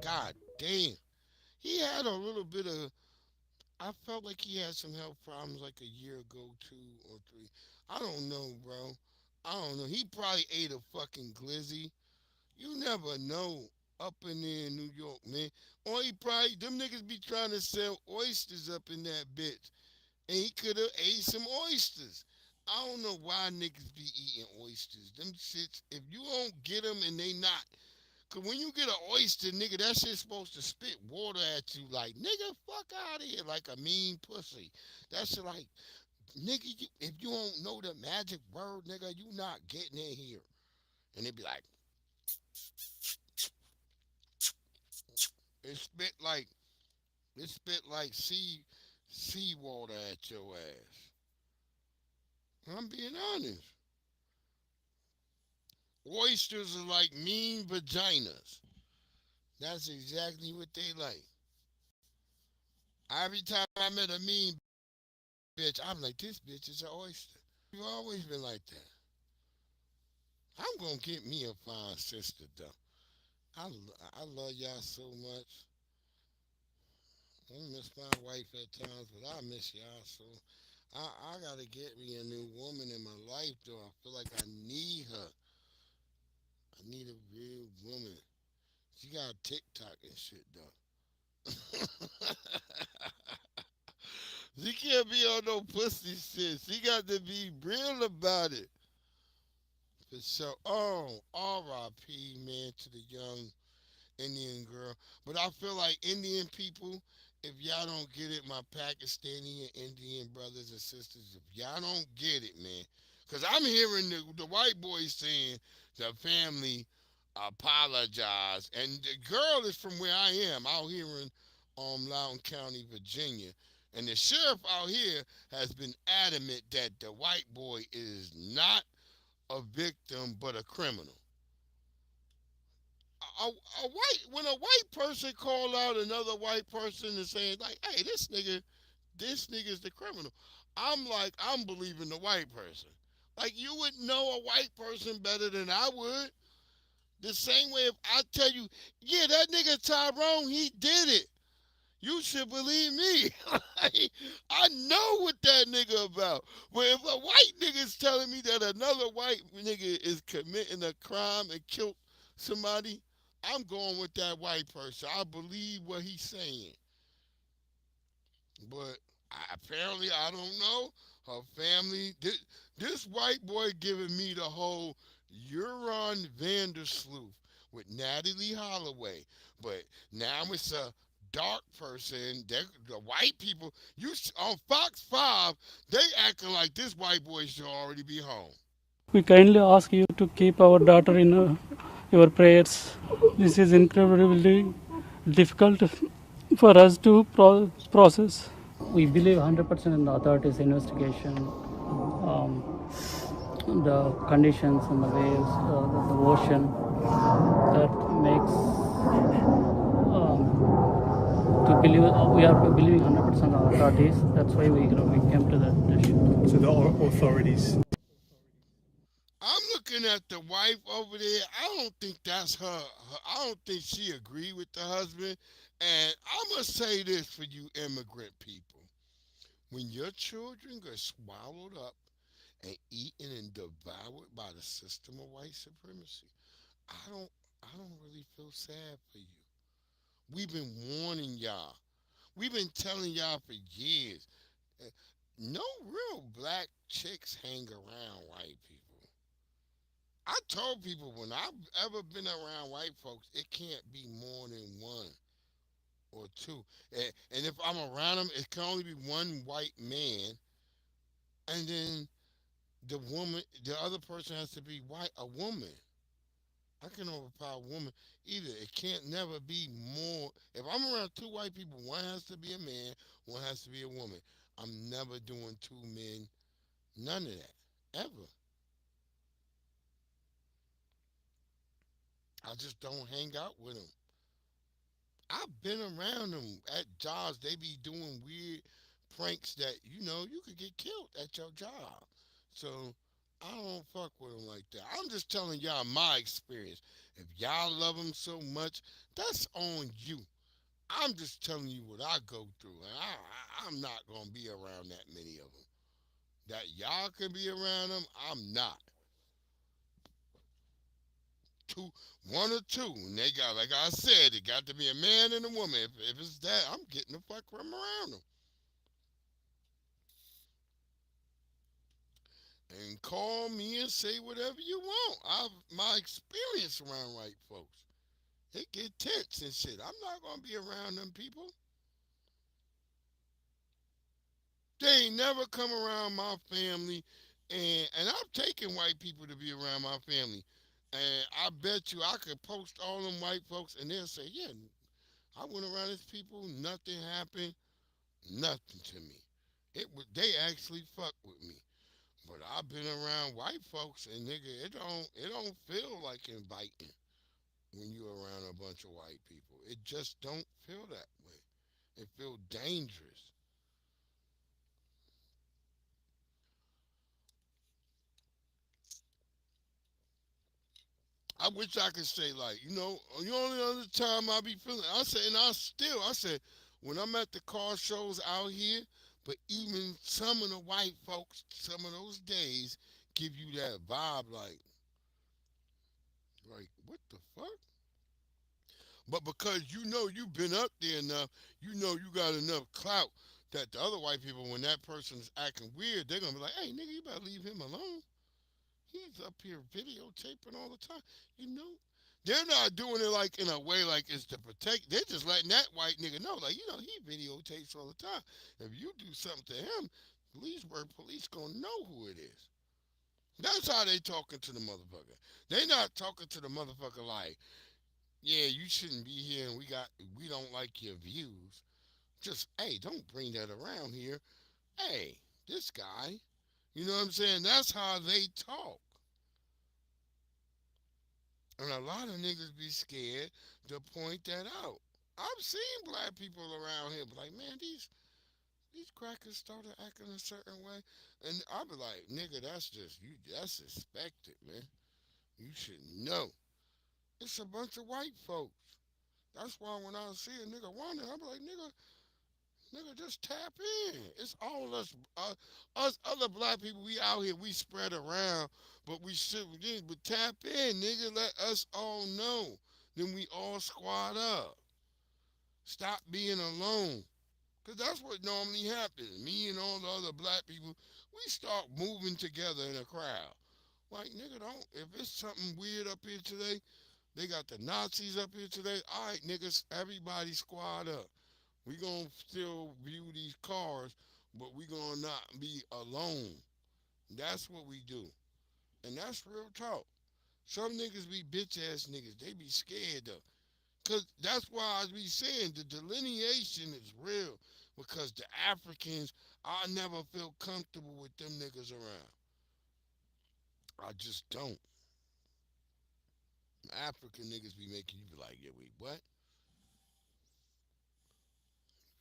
God damn. He had a little bit of, I felt like he had some health problems like a year ago, 2 or 3. I don't know, bro. I don't know. He probably ate a fucking glizzy. You never know up in there in New York, man. Or he probably, them niggas be trying to sell oysters up in that bitch. And he could have ate some oysters. I don't know why niggas be eating oysters. Them shits, if you don't get them and they not, because when you get an oyster, nigga, that shit's supposed to spit water at you like, nigga, fuck out of here, like a mean pussy. That's like, nigga, if you don't know the magic word, nigga, you not getting in here. And they be like, it spit like sea water at your ass. I'm being honest. Oysters are like mean vaginas. That's exactly what they like. Every time I met a mean bitch, I'm like, this bitch is an oyster. You've always been like that. I'm gonna get me a fine sister, though. I love y'all so much. I miss my wife at times, but I miss y'all so. I gotta get me a new woman in my life, though. I feel like I need her. I need a real woman. She got TikTok and shit, though. She can't be on no pussy shit. She got to be real about it. For sure. Oh, R.I.P., man, to the young Indian girl. But I feel like Indian people, if y'all don't get it, my Pakistani and Indian brothers and sisters, if y'all don't get it, man, because I'm hearing the white boys saying the family apologize, and the girl is from where I am, out here in Loudoun County, Virginia. And the sheriff out here has been adamant that the white boy is not a victim but a criminal. When a white person call out another white person and saying like, "Hey, this nigga's the criminal," I'm like, I'm believing the white person. Like you would know a white person better than I would. The same way if I tell you, yeah, that nigga Tyrone, he did it. You should believe me. I know what that nigga about. But if a white nigga's telling me that another white nigga is committing a crime and killed somebody, I'm going with that white person. I believe what he's saying. But apparently, I don't know. Her family, this white boy giving me the whole Euron Vandersloot with Natalie Holloway. But now it's a dark person. The white people, on Fox 5, they acting like this white boy should already be home. We kindly ask you to keep our daughter in your prayers. This is incredibly difficult for us to process. We believe 100% in the authorities' investigation, the conditions and the waves, the ocean, that makes to believe. We are believing 100% of authorities. That's why we came to that decision. So the authorities. I'm looking at the wife over there. I don't think that's her. I don't think she agreed with the husband. And I'm going to say this for you immigrant people. When your children get swallowed up and eaten and devoured by the system of white supremacy, I don't really feel sad for you. We've been warning y'all. We've been telling y'all for years. No real black chicks hang around white people. I told people when I've ever been around white folks, it can't be more than one or two. And if I'm around them, it can only be one white man. And then the other person has to be white, a woman. I can overpower a woman either. It can't never be more. If I'm around two white people, one has to be a man, one has to be a woman. I'm never doing two men, none of that, ever. I just don't hang out with them. I've been around them at jobs. They be doing weird pranks that, you could get killed at your job. So I don't fuck with them like that. I'm just telling y'all my experience. If y'all love them so much, that's on you. I'm just telling you what I go through. And I'm not going to be around that many of them. That y'all can be around them, I'm not. One or two. And they got, like I said, it got to be a man and a woman. If it's that, I'm getting the fuck from around them. And call me and say whatever you want. My experience around white folks. It get tense and shit. I'm not going to be around them people. They ain't never come around my family. And I've taken white people to be around my family. And I bet you I could post all them white folks and they'll say, yeah, I went around these people, nothing happened, nothing to me. They actually fuck with me. But I've been around white folks and nigga, it don't feel like inviting when you're around a bunch of white people. It just don't feel that way. It feels dangerous. I wish I could say like, the only other time I be feeling, I said, when I'm at the car shows out here, but even some of the white folks, some of those days give you that vibe like, what the fuck? But because you've been up there enough, you got enough clout that the other white people, when that person's acting weird, they're going to be like, hey, nigga, you better leave him alone. He's up here videotaping all the time. They're not doing it like in a way like it's to protect. They're just letting that white nigga know, like, he videotapes all the time. If you do something to him, police gonna know who it is. That's how they talking to the motherfucker. They not talking to the motherfucker like, yeah, you shouldn't be here and we don't like your views. Just, hey, don't bring that around here. Hey, this guy. You know what I'm saying? That's how they talk. And a lot of niggas be scared to point that out. I've seen black people around here be like, man, these crackers started acting a certain way. And I'll be like, nigga, that's suspected, man. You should know. It's a bunch of white folks. That's why when I see a nigga wandering, I be like, nigga, just tap in. It's all of us, us other black people. We out here, we spread around, but we should, but tap in, nigga. Let us all know. Then we all squad up. Stop being alone. Cause that's what normally happens. Me and all the other black people, we start moving together in a crowd. Like, nigga, don't, if it's something weird up here today, they got the Nazis up here today. All right, niggas, everybody squad up. We gonna still view these cars, but we gonna not be alone. That's what we do. And that's real talk. Some niggas be bitch ass niggas. They be scared though. Cause that's why I be saying the delineation is real. Because the Africans, I never feel comfortable with them niggas around. I just don't. African niggas be making you be like, yeah, wait, what?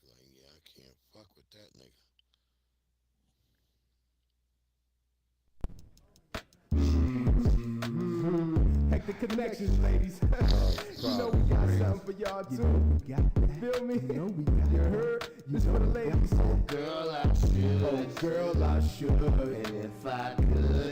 Be like, yeah, I can't fuck with that nigga. Hectic Connections, ladies. You know we got something for y'all too. You feel me? You heard? This for the ladies. Oh girl, I should. Oh girl, I should.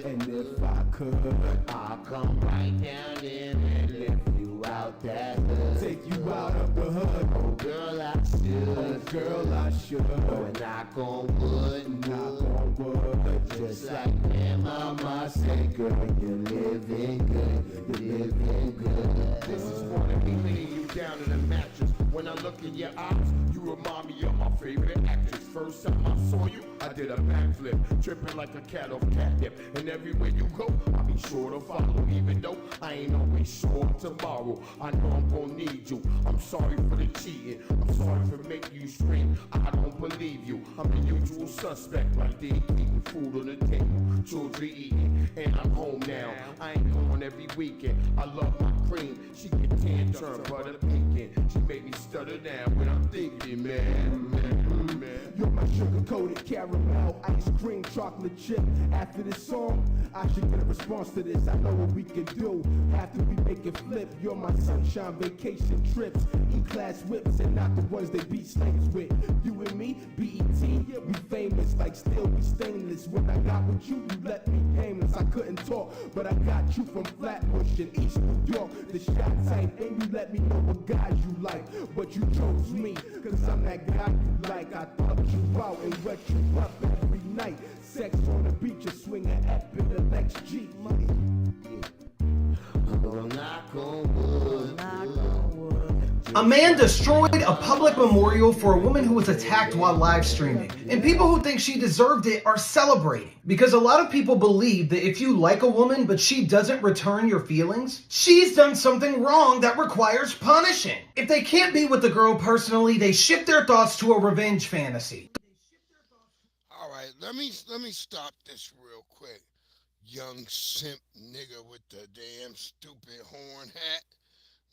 And if I could, I'll come right down there and lift you out that hood. Take you out of the hood. Oh girl, I should. Oh girl, I should. And knock on wood, knock on wood. Just like grandmama said, girl, you're living good. You're living good. This is wanna be laying you down in a mattress. When I look in your eyes, you remind me of my favorite actress. First time I saw you, I did a backflip, tripping like a cat off catnip. And everywhere you go, I'll be sure to follow. Even though I ain't always sure tomorrow, I know I'm gonna need you. I'm sorry for the cheating. I'm sorry for making you scream. I don't believe you. I'm the usual suspect, like they keeping food on the table, children eating, and I'm home now. I ain't going every weekend. I love my cream. She get tan, turn butter pecan. She make me stutter now when I'm thinking, man. You're my sugar-coated caramel, ice cream, chocolate chip. After this song, I should get a response to this. I know what we can do after we make it flip. You're my sunshine vacation trips, E-class whips, and not the ones they beat slangers with. You and me, BET, we famous, like still we stainless. When I got with you, you let me painless. I couldn't talk, but I got you from Flatbush in East New York. The shot type, and you let me know what guys you like. But you chose me, cause I'm that guy you like. I thought you out and wet you up every night. Sex on the beach, you swing an F in the Lex G money. I'm gonna knock on wood. A man destroyed a public memorial for a woman who was attacked while live streaming. And people who think she deserved it are celebrating. Because a lot of people believe that if you like a woman but she doesn't return your feelings, she's done something wrong that requires punishing. If they can't be with the girl personally, they shift their thoughts to a revenge fantasy. All right, let me stop this real quick. Young simp nigga with the damn stupid horn hat.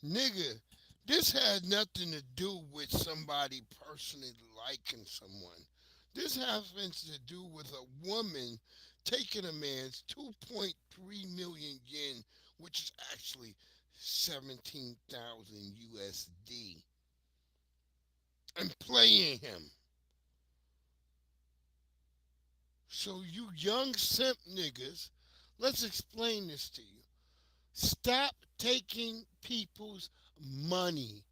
Nigga, this had nothing to do with somebody personally liking someone. This has to do with a woman taking a man's 2.3 million yen, which is actually 17,000 USD, and playing him. So you young simp niggas, let's explain this to you. Stop taking people's money,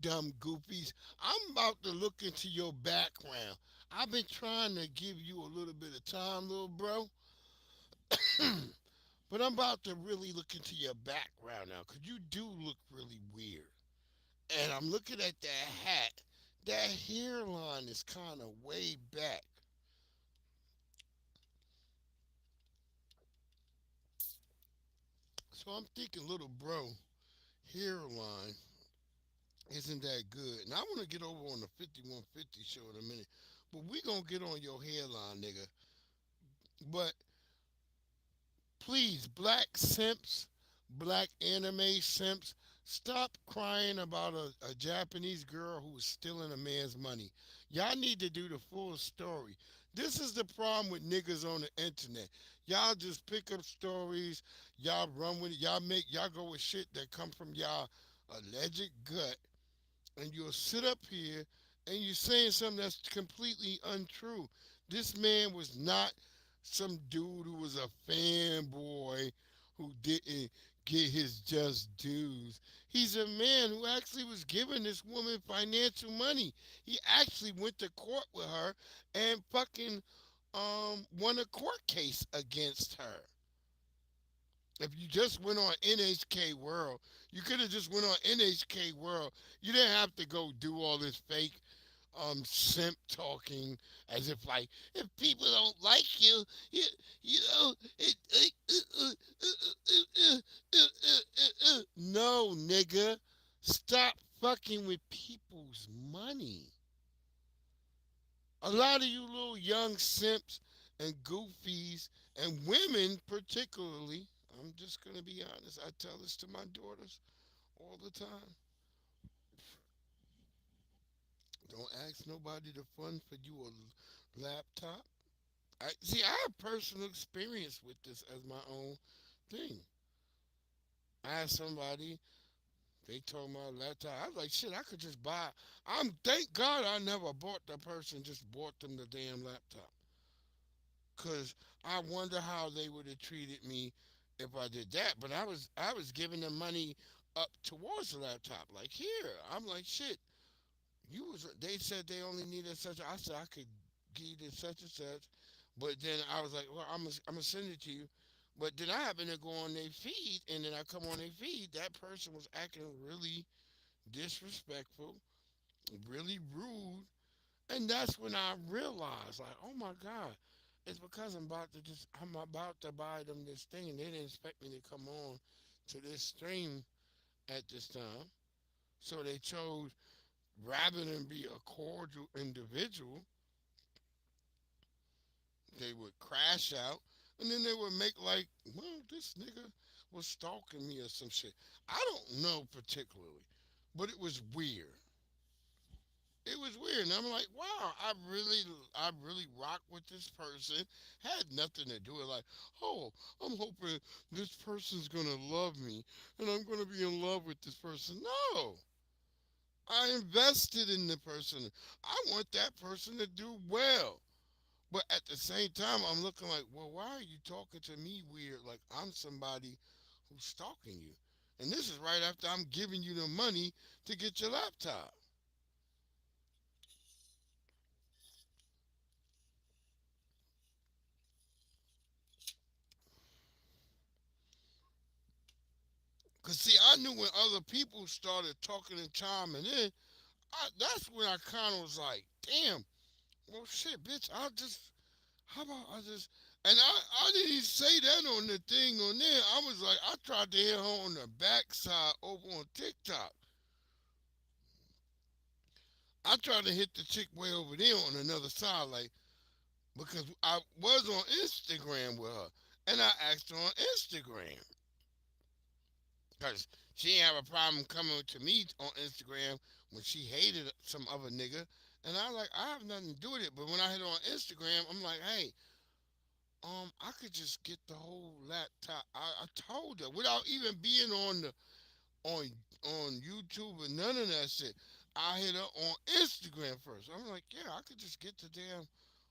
dumb goofies. I'm about to look into your background. I've been trying to give you a little bit of time, little bro. But I'm about to really look into your background now, because you do look really weird. And I'm looking at that hat. That hairline is kind of way back. So I'm thinking, little bro, hairline isn't that good. And I want to get over on the 5150 show in a minute. But we going to get on your hairline, nigga. But please, black simps, black anime simps, stop crying about a Japanese girl who was stealing a man's money. Y'all need to do the full story. This is the problem with niggas on the internet. Y'all just pick up stories, y'all run with it, y'all go with shit that come from y'all alleged gut, and you'll sit up here and you're saying something that's completely untrue. This man was not some dude who was a fanboy who didn't get his just dues. He's a man who actually was giving this woman financial money. He actually went to court with her and fucking won a court case against her. If you just went on NHK World, you could have just went on NHK World. You didn't have to go do all this fake simp talking as if like if people don't like you, you know no, nigga, stop fucking with people's money. A lot of you little young simps and goofies and women particularly, I'm just gonna be honest, I tell this to my daughters all the time. Don't ask nobody to fund for you a laptop. I have personal experience with this as my own thing. I asked somebody, they told my laptop. I was like, shit, I could just buy. Thank God I never bought the person, just bought them the damn laptop. Cause I wonder how they would have treated me if I did that. But I was giving them money up towards the laptop. Like here, I'm like shit. They said they only needed such. I said I could give you this such and such, but then I was like, well, I'm gonna send it to you. But then I happen to go on their feed, and then I come on their feed. That person was acting really disrespectful, really rude, and that's when I realized, like, oh my God, it's because I'm about to buy them this thing, and they didn't expect me to come on to this stream at this time, so they chose rather than be a cordial individual, they would crash out, and then they would make like, well, this nigga was stalking me or some shit. I don't know particularly, but it was weird. It was weird, and I'm like, wow, I really rock with this person. Had nothing to do with like, oh, I'm hoping this person's gonna love me, and I'm gonna be in love with this person. No, I invested in the person. I want that person to do well. But at the same time, I'm looking like, well, why are you talking to me weird? Like I'm somebody who's stalking you. And this is right after I'm giving you the money to get your laptop. Because, see, I knew when other people started talking and chiming in, that's when I kind of was like, damn, well, shit, bitch, how about I just, and I didn't even say that on the thing on there. I was like, I tried to hit her on the backside over on TikTok. I tried to hit the chick way over there on another side, like, because I was on Instagram with her, and I asked her on Instagram. Because she didn't have a problem coming to me on Instagram when she hated some other nigga. And I was like, I have nothing to do with it. But when I hit her on Instagram, I'm like, hey, I could just get the whole laptop. I told her without even being on YouTube or none of that shit. I hit her on Instagram first. I'm like, yeah, I could just get the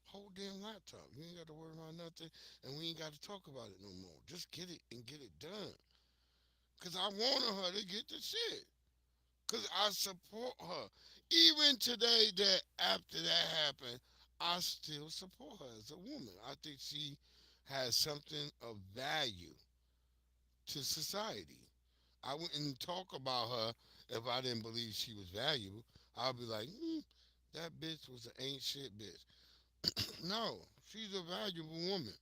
whole damn laptop. You ain't got to worry about nothing, and we ain't got to talk about it no more. Just get it and get it done. Because I wanted her to get the shit. Because I support her. Even today, that after that happened, I still support her as a woman. I think she has something of value to society. I wouldn't talk about her if I didn't believe she was valuable. I'd be like, that bitch was an ain't shit bitch. No, she's a valuable woman.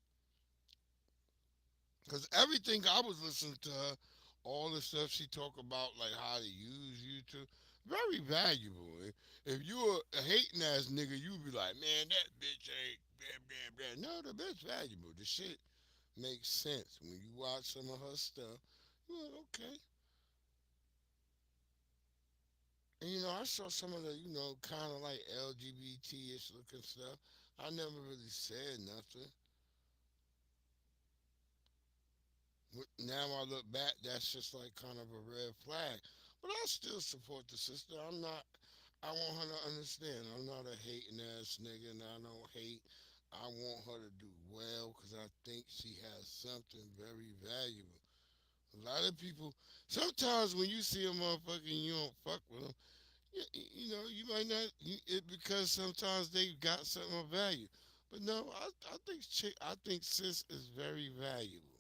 Because everything I was listening to her, all the stuff she talk about, like how to use YouTube, Very valuable. If you a hating ass nigga, you be like, man, that bitch ain't blah, blah, blah. No, the bitch valuable. The shit makes sense. When you watch some of her stuff, you're like, okay. And I saw some of the, kind of like LGBT-ish looking stuff. I never really said nothing. Now I look back, that's just like kind of a red flag. But I still support the sister. I want her to understand I'm not a hating ass nigga and I don't hate. I want her to do well because I think she has something very valuable. A lot of people, sometimes when you see a motherfucker and you don't fuck with them, you might not, because sometimes they got something of value. But no, I think sis is very valuable.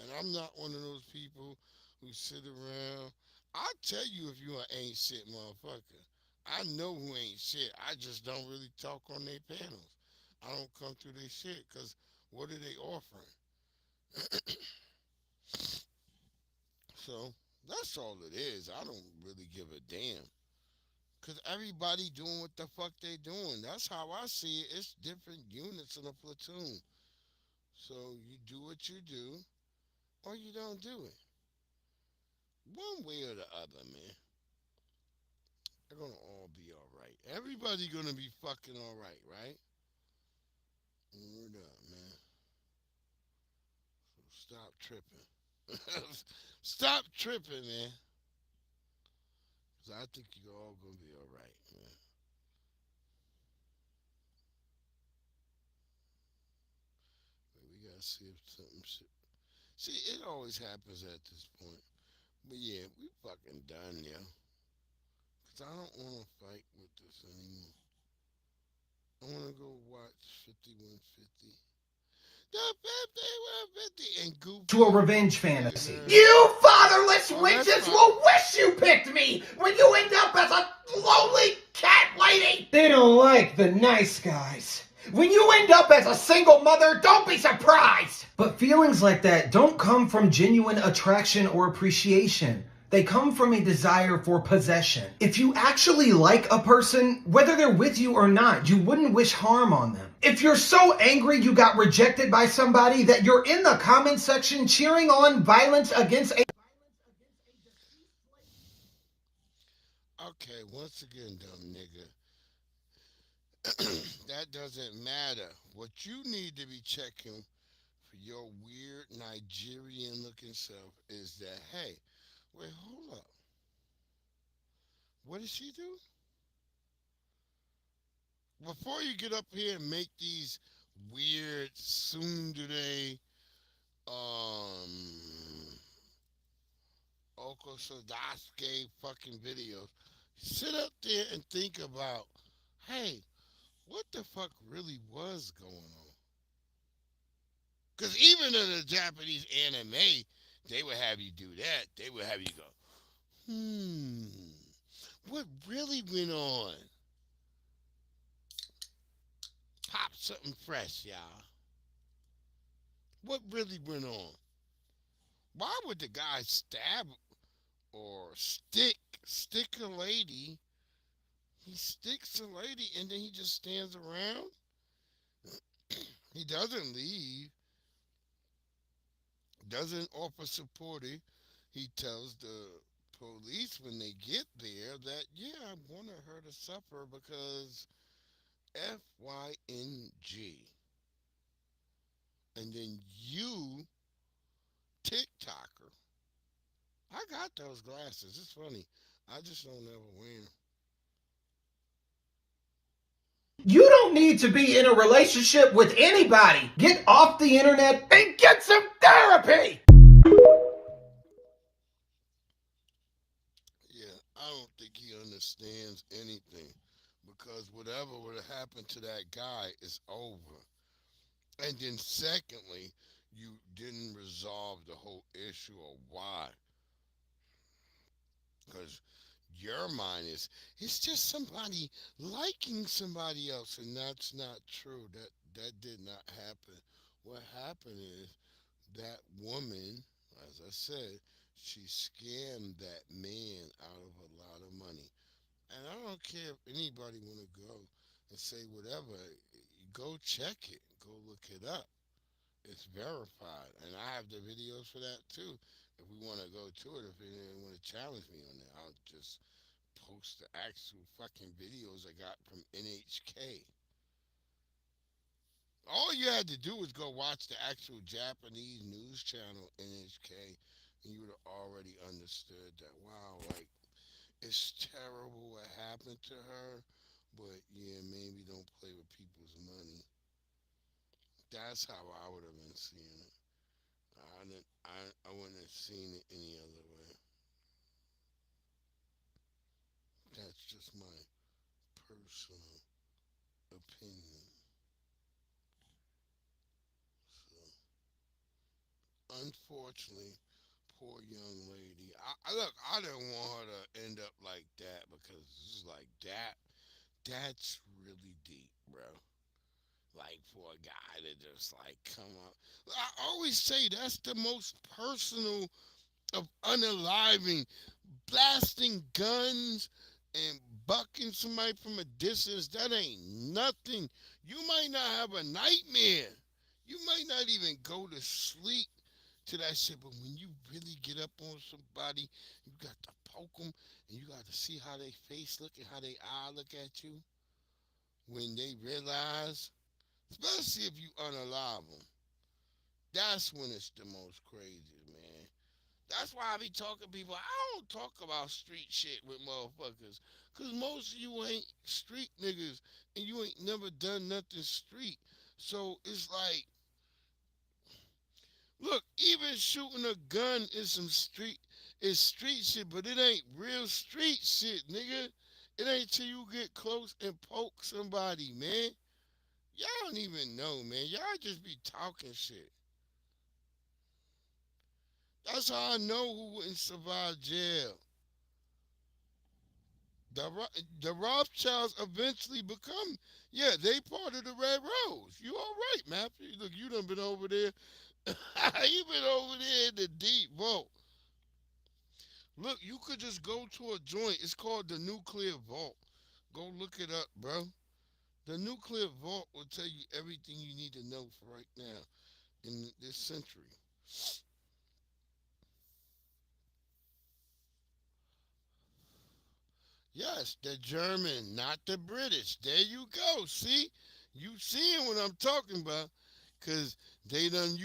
And I'm not one of those people who sit around. I tell you if you ain't shit motherfucker. I know who ain't shit. I just don't really talk on their panels. I don't come through their shit because what are they offering? So that's all it is. I don't really give a damn. Because everybody doing what the fuck they doing. That's how I see it. It's different units in a platoon. So you do what you do or you don't do it. One way or the other, man. They're gonna all be alright. Everybody gonna be fucking alright, right? Word up, man. So stop tripping. Stop tripping, man. Cause I think you're all gonna be alright, man. But we gotta see if something shit. See, it always happens at this point. But yeah, we fucking done, yo. Cause I don't wanna fight with this anymore. I wanna go watch 5150. The 5150 and goof. To a revenge fantasy. You fatherless witches will wish you picked me when you end up as a lonely cat lady. They don't like the nice guys. When you end up as a single mother, don't be surprised. But feelings like that don't come from genuine attraction or appreciation. They come from a desire for possession. If you actually like a person, whether they're with you or not, you wouldn't wish harm on them. If you're so angry you got rejected by somebody that you're in the comment section cheering on violence against a... Okay, once again, dumb nigga. That doesn't matter. What you need to be checking for your weird Nigerian looking self is that, hey, wait, hold up. What did she do? Before you get up here and make these weird tsundere, Okosodasuke fucking videos, sit up there and think about, hey, what the fuck really was going on? Because even in the Japanese anime, they would have you do that. They would have you go, what really went on? Pop something fresh, y'all. What really went on? Why would the guy stab or stick a lady? He sticks a lady and then he just stands around. He doesn't leave. Doesn't offer support. He tells the police when they get there that, yeah, I wanted her to suffer because FYNG. And then you, TikToker, I got those glasses. It's funny. I just don't ever wear them. You don't need to be in a relationship with anybody. Get off the internet and get some therapy. Yeah, I don't think he understands anything because whatever would have happened to that guy is over. And then secondly, you didn't resolve the whole issue of why. Because your mind is, it's just somebody liking somebody else, and that's not true. That did not happen. What happened is that woman, as I said, she scammed that man out of a lot of money. And I don't care if anybody want to go and say whatever. Go check it. Go look it up. It's verified, and I have the videos for that too. If we want to go to it, if anyone want to challenge me on that, I'll just post the actual fucking videos I got from NHK. All you had to do was go watch the actual Japanese news channel NHK, and you would have already understood that. Wow, like it's terrible what happened to her, but yeah, maybe don't play with people's money. That's how I would have been seeing it. I wouldn't have seen it any other way. That's just my personal opinion. So, unfortunately, poor young lady. Look, I didn't want her to end up like that because it's like that. That's really deep, bro. Like for a guy to just like come up. I always say that's the most personal of unaliving, blasting guns and bucking somebody from a distance. That ain't nothing. You might not have a nightmare. You might not even go to sleep to that shit. But when you really get up on somebody, you got to poke them and you got to see how they face look and how they eye look at you when they realize, especially if you unalive them. That's when it's the most crazy, man. That's why I be talking to people. I don't talk about street shit with motherfuckers. Because most of you ain't street niggas and you ain't never done nothing street. So it's like, look, even shooting a gun is street shit, but it ain't real street shit, nigga. It ain't till you get close and poke somebody, man. Y'all don't even know, man. Y'all just be talking shit. That's how I know who wouldn't survive jail. The Rothschilds eventually become, yeah, they part of the Red Rose. You all right, Matthew? Look, you done been over there. You been over there in the deep vault. Look, you could just go to a joint. It's called the Nuclear Vault. Go look it up, bro. The Nuclear Vault will tell you everything you need to know for right now in this century. Yes, the German, not the British. There you go. See? You seeing what I'm talking about. Because they done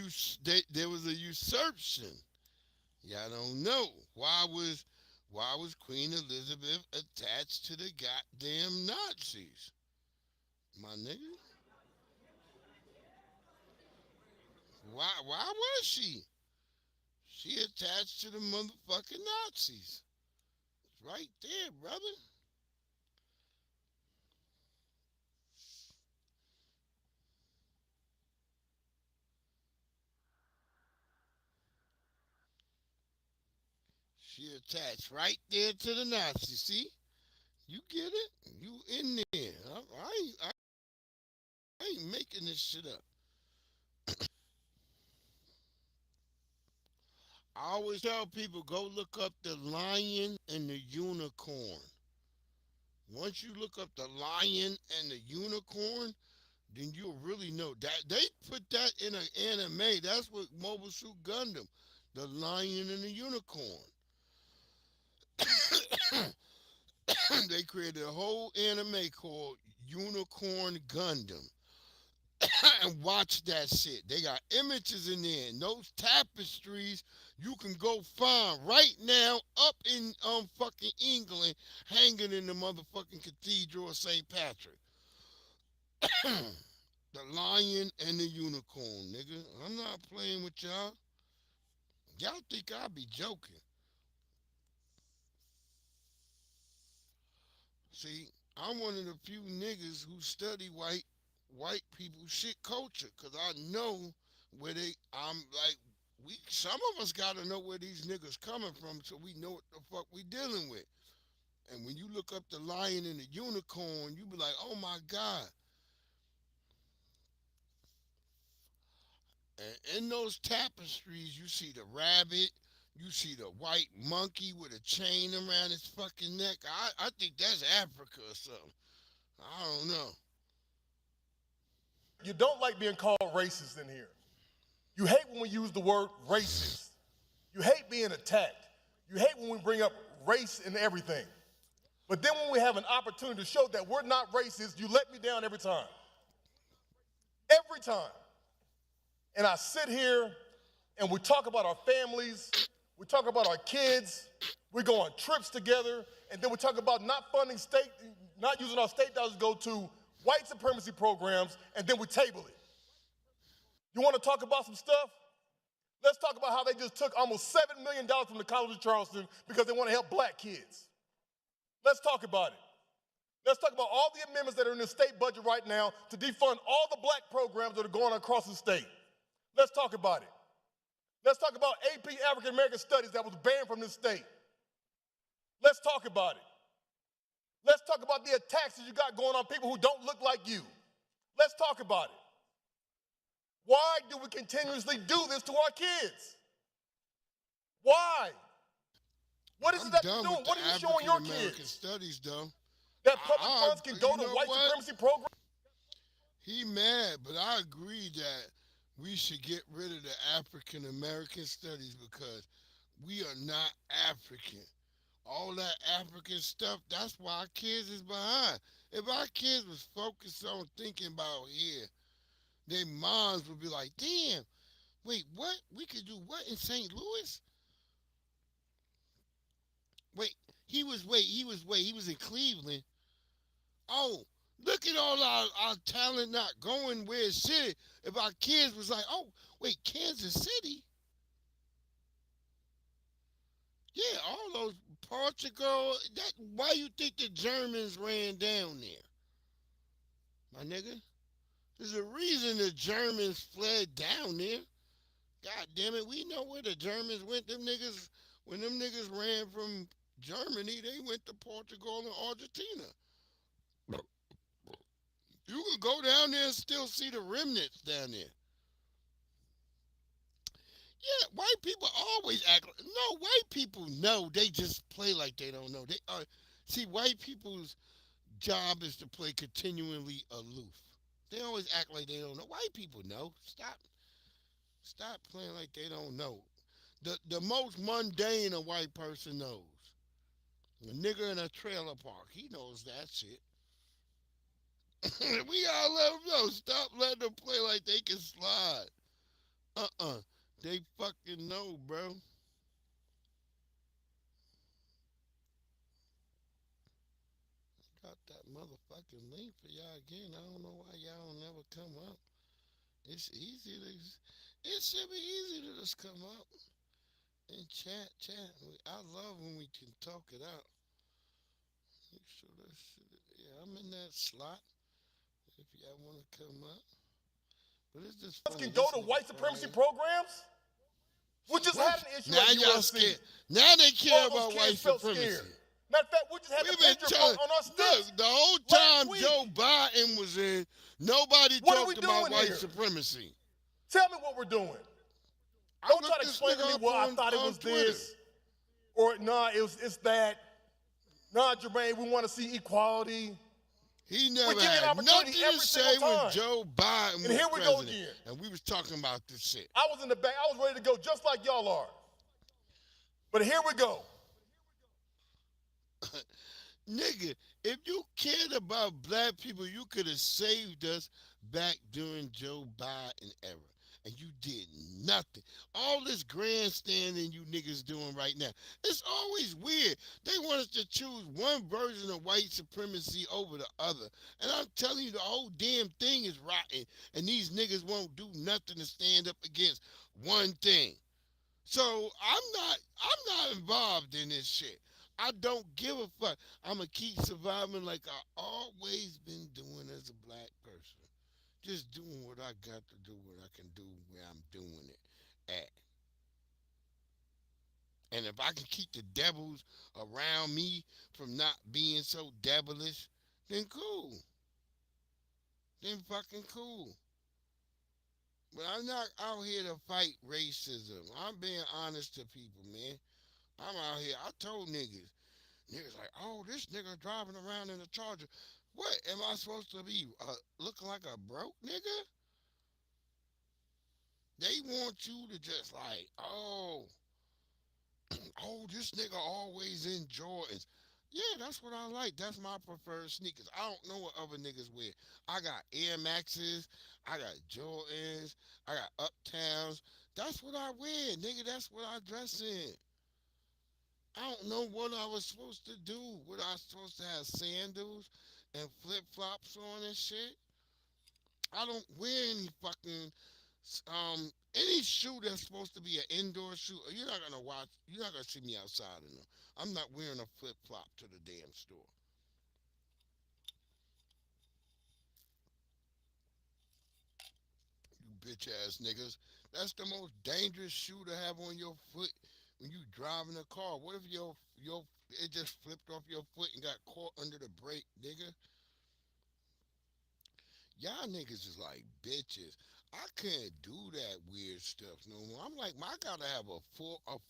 there was a usurpation. Y'all don't know. Why was Queen Elizabeth attached to the goddamn Nazis? My nigga? Why was she? She attached to the motherfucking Nazis. It's right there, brother. She attached right there to the Nazis. See? You get it? You in there. I ain't making this shit up. I always tell people, go look up the lion and the unicorn. Once you look up the lion and the unicorn, then you'll really know that they put that in an anime. That's what Mobile Suit Gundam, the lion and the unicorn. They created a whole anime called Unicorn Gundam. And watch that shit. They got images in there, and those tapestries you can go find right now up in fucking England, hanging in the motherfucking Cathedral of St. Patrick. The lion and the unicorn, nigga. I'm not playing with y'all. Y'all think I be joking. See, I'm one of the few niggas who study white people shit culture, cause I know where I'm like, some of us gotta know where these niggas coming from so we know what the fuck we dealing with. And when you look up the lion and the unicorn, you be like, oh my God. And in those tapestries, you see the rabbit, You see the white monkey with a chain around his fucking neck. I think that's Africa or something. I don't know. You don't like being called racist in here. You hate when we use the word racist. You hate being attacked. You hate when we bring up race and everything. But then when we have an opportunity to show that we're not racist, you let me down every time. Every time. And I sit here and we talk about our families, we talk about our kids, we go on trips together, and then we talk about not using our state dollars to go to white supremacy programs, and then we table it. You want to talk about some stuff? Let's talk about how they just took almost $7 million from the College of Charleston because they want to help black kids. Let's talk about it. Let's talk about all the amendments that are in the state budget right now to defund all the black programs that are going across the state. Let's talk about it. Let's talk about AP African American Studies that was banned from this state. Let's talk about it. Let's talk about the attacks that you got going on people who don't look like you. Let's talk about it. Why do we continuously do this to our kids? Why? What is it that you're doing? What are you showing your kids? Studies, though. That public funds can go to white supremacy programs? He mad, but I agree that we should get rid of the African American studies because we are not African. All that African stuff, that's why our kids is behind. If our kids was focused on thinking about here, their moms would be like, damn, wait, what? We could do what in St. Louis? He was in Cleveland. Oh, look at all our talent not going where it should. If our kids was like, oh, wait, Kansas City? Yeah, all those Portugal, why you think the Germans ran down there? My nigga? There's a reason the Germans fled down there. God damn it, we know where the Germans went. When them niggas ran from Germany, they went to Portugal and Argentina. You could go down there and still see the remnants down there. Yeah, white people always act like, no, white people know, they just play like they don't know. See, white people's job is to play continually aloof. They always act like they don't know. White people know. Stop playing like they don't know. The most mundane a white person knows. A nigger in a trailer park, he knows that shit. We all let them know. Stop letting them play like they can slide. They fucking know, bro. Got that motherfucking link for y'all again. I don't know why y'all don't never come up. It's easy to. It should be easy to just come up and chat. I love when we can talk it out. Make sure that shit. Yeah, I'm in that slot. If y'all want to come up. But it's just funny. Can go to white supremacy programs? We just had an issue now at y'all USC. scared. Now they care All those about kids white felt supremacy. scared. Matter of fact, we just had We've the been picture telling, on our sticks. look, the whole time Joe Biden was in, nobody What are we talked about doing white here? supremacy. Tell me what we're doing. Don't try to explain to me, well, I thought it was this, or nah, it's that. Nah, Jermaine, we want to see equality. He never We give you an had opportunity nothing every to say single when time. Joe Biden And was here we go president, again. and we was talking about this shit. I was in the back. I was ready to go just like y'all are. But here we go. Nigga, if you cared about black people, you could have saved us back during Joe Biden era. And you did nothing. All this grandstanding you niggas doing right now. It's always weird. They want us to choose one version of white supremacy over the other. And I'm telling you, the whole damn thing is rotten. And these niggas won't do nothing to stand up against one thing. So I'm not involved in this shit. I don't give a fuck. I'ma keep surviving like I always been doing as a black person. Just doing what I got to do, what I can do, where I'm doing it at. And if I can keep the devils around me from not being so devilish, then cool. Then fucking cool. But I'm not out here to fight racism. I'm being honest to people, man. I'm out here. I told niggas. Niggas like, oh, this nigga driving around in a Charger. What am I supposed to be? Looking like a broke nigga? They want you to just like, oh, oh, this nigga always in Jordans. Yeah, that's what I like. That's my preferred sneakers. I don't know what other niggas wear. I got Air Maxes. I got Jordans. I got Uptowns. That's what I wear, nigga. That's what I dress in. I don't know what I was supposed to do. What I was supposed to have sandals and flip flops on and shit. I don't wear any fucking any shoe that's supposed to be an indoor shoe. You're not gonna watch. You're not gonna see me outside in them. I'm not wearing a flip flop to the damn store. You bitch ass niggas. That's the most dangerous shoe to have on your foot when you driving a car. What if your it just flipped off your foot and got caught under the brake, nigga? Y'all niggas is like bitches. I can't do that weird stuff no more. I'm like, I gotta have a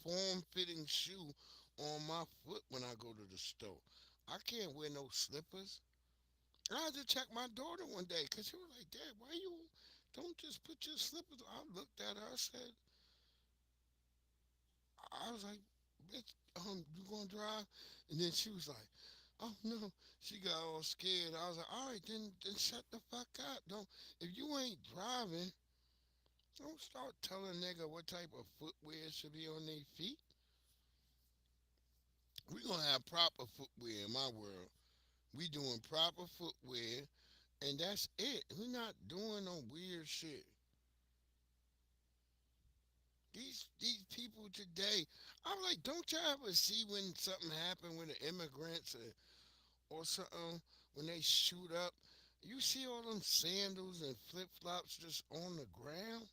form fitting shoe on my foot when I go to the store. I can't wear no slippers. And I had to check my daughter one day because she was like, Dad, why you don't just put your slippers on? I looked at her, I said, I was like, bitch, you gonna drive? And then she was like, oh no. She got all scared. I was like, all right, then shut the fuck up. Don't if you ain't driving, don't start telling a nigga what type of footwear should be on their feet. We gonna have proper footwear in my world. We doing proper footwear, and that's it. We not doing no weird shit. These people today, I'm like, don't y'all ever see when something happened with the immigrants or something when they shoot up? You see all them sandals and flip flops just on the ground?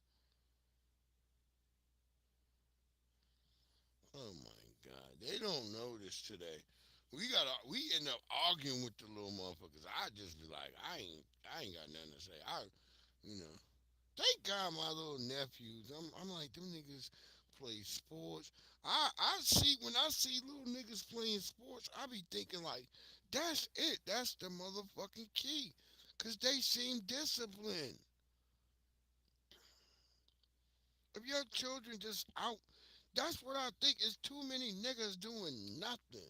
Oh my God, they don't know this today. We end up arguing with the little motherfuckers. I just be like, I ain't got nothing to say. You know, thank God my little nephews. I'm like them niggas play sports. I see when I see little niggas playing sports, I be thinking like, that's it. That's the motherfucking key, cause they seem disciplined. If your children just out, that's what I think. Is too many niggas doing nothing.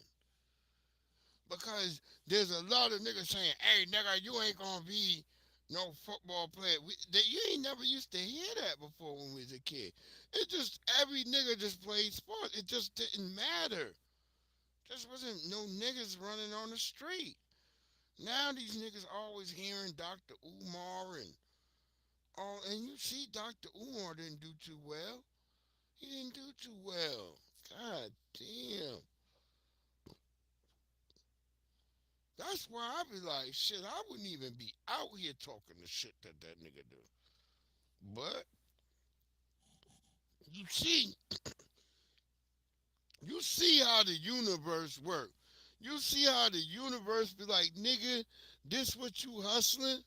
Because there's a lot of niggas saying, hey, nigga, you ain't gonna be no football player. You ain't never used to hear that before when we was a kid. It just, every nigga just played sports. It just didn't matter. Just wasn't no niggas running on the street. Now these niggas always hearing Dr. Umar and all, and you see Dr. Umar didn't do too well. He didn't do too well. God damn. That's why I be like, shit, I wouldn't even be out here talking the shit that nigga do. But, you see how the universe work. You see how the universe be like, nigga, this what you hustling?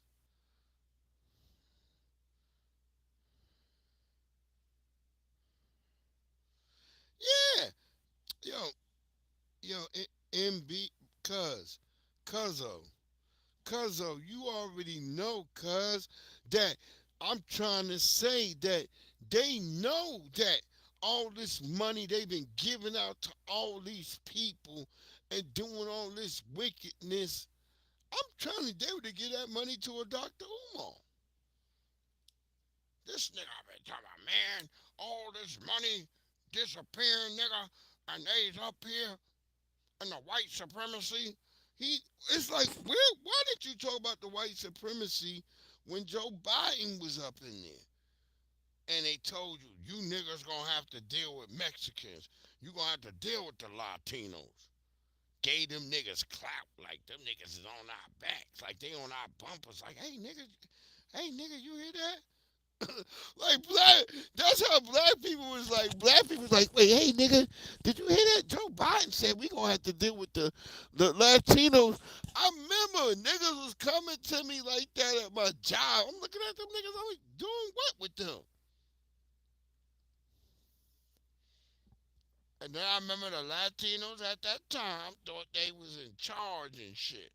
Yeah. Yo, MB, Cuzzo, you already know, that I'm trying to say that they know that all this money they've been giving out to all these people and doing all this wickedness. I'm trying to do to give that money to a Dr. Umar. This nigga been talking about, man, all this money disappearing, nigga, and they's up here and the white supremacy. It's like, why did you talk about the white supremacy when Joe Biden was up in there? And they told you, you niggas gonna have to deal with Mexicans. You gonna have to deal with the Latinos. Gave them niggas clout, like them niggas is on our backs, like they on our bumpers. Like, hey nigga, you hear that? Like that's how black people was like. Black people was like, wait, hey nigga, did you hear that? Joe Biden said we gonna have to deal with the Latinos. I remember niggas was coming to me like that at my job. I'm looking at them niggas. I'm like, doing what with them? And then I remember the Latinos at that time thought they was in charge and shit.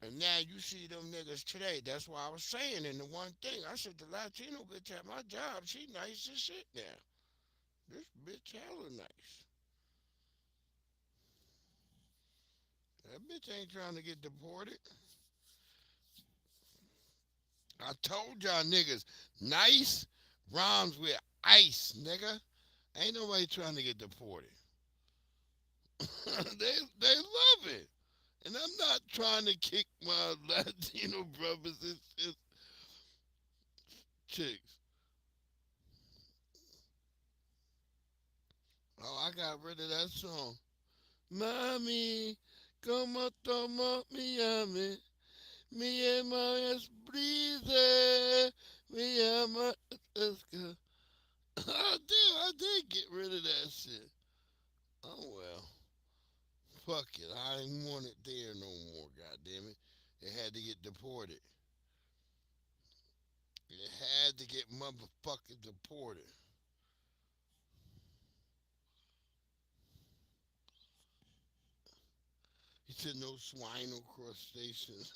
And now you see them niggas today. That's why I was saying in the one thing. I said the Latino bitch at my job, she nice as shit now. This bitch hella nice. That bitch ain't trying to get deported. I told y'all niggas, nice rhymes with ice, nigga. Ain't nobody trying to get deported. they love it. And I'm not trying to kick my Latino brothers and chicks. Oh, I got rid of that song. Mami, como toma Miami, mi ama es brise, mi ama es que. I did get rid of that shit. Oh well. Fuck it. I ain't want it there no more, goddammit. It had to get deported. It had to get motherfucking deported. He said no swine, no crustaceans.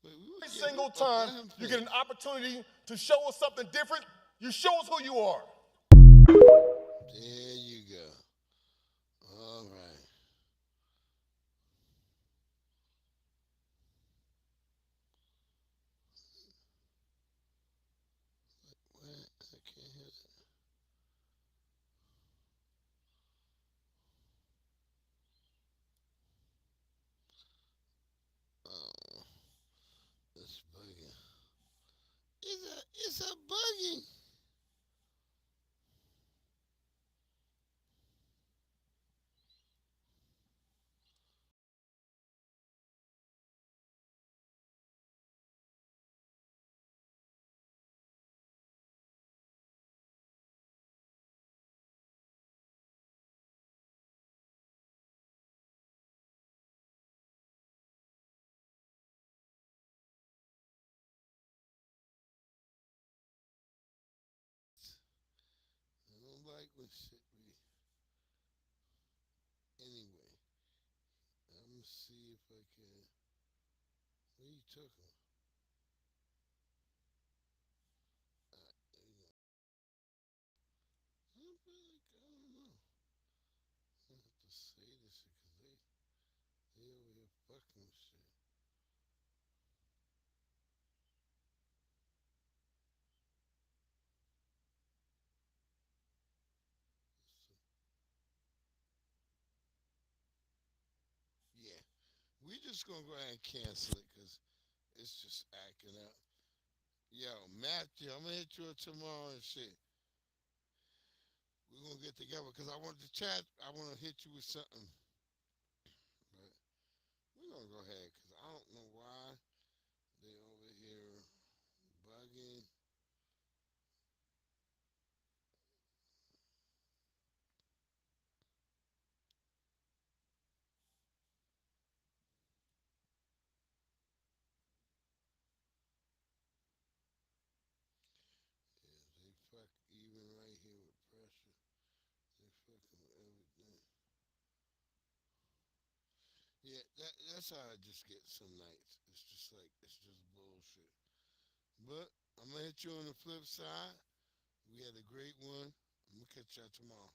Every single time you get an opportunity to show us something different, you show us who you are. There you go. All right. What? I can't hear that. Oh, it's bugging. It's a bugging. I don't like when shit be. Anyway, I'm gonna see if I can. Where you took him? There you go. I don't know. I have to say this shit because they over here fucking with shit. Yeah, we just gonna go ahead and cancel it because it's just acting up. Yo, Matthew, I'm gonna hit you up tomorrow and shit. We're gonna get together because I want to chat. I want to hit you with something. But we're gonna go ahead because I don't know why they over here bugging. Yeah, they fuck even right here with pressure. They fucking with everything. Yeah, that's how I just get some nights. It's just like it's just bullshit. But I'm gonna hit you on the flip side. We had a great one. I'm gonna catch y'all tomorrow.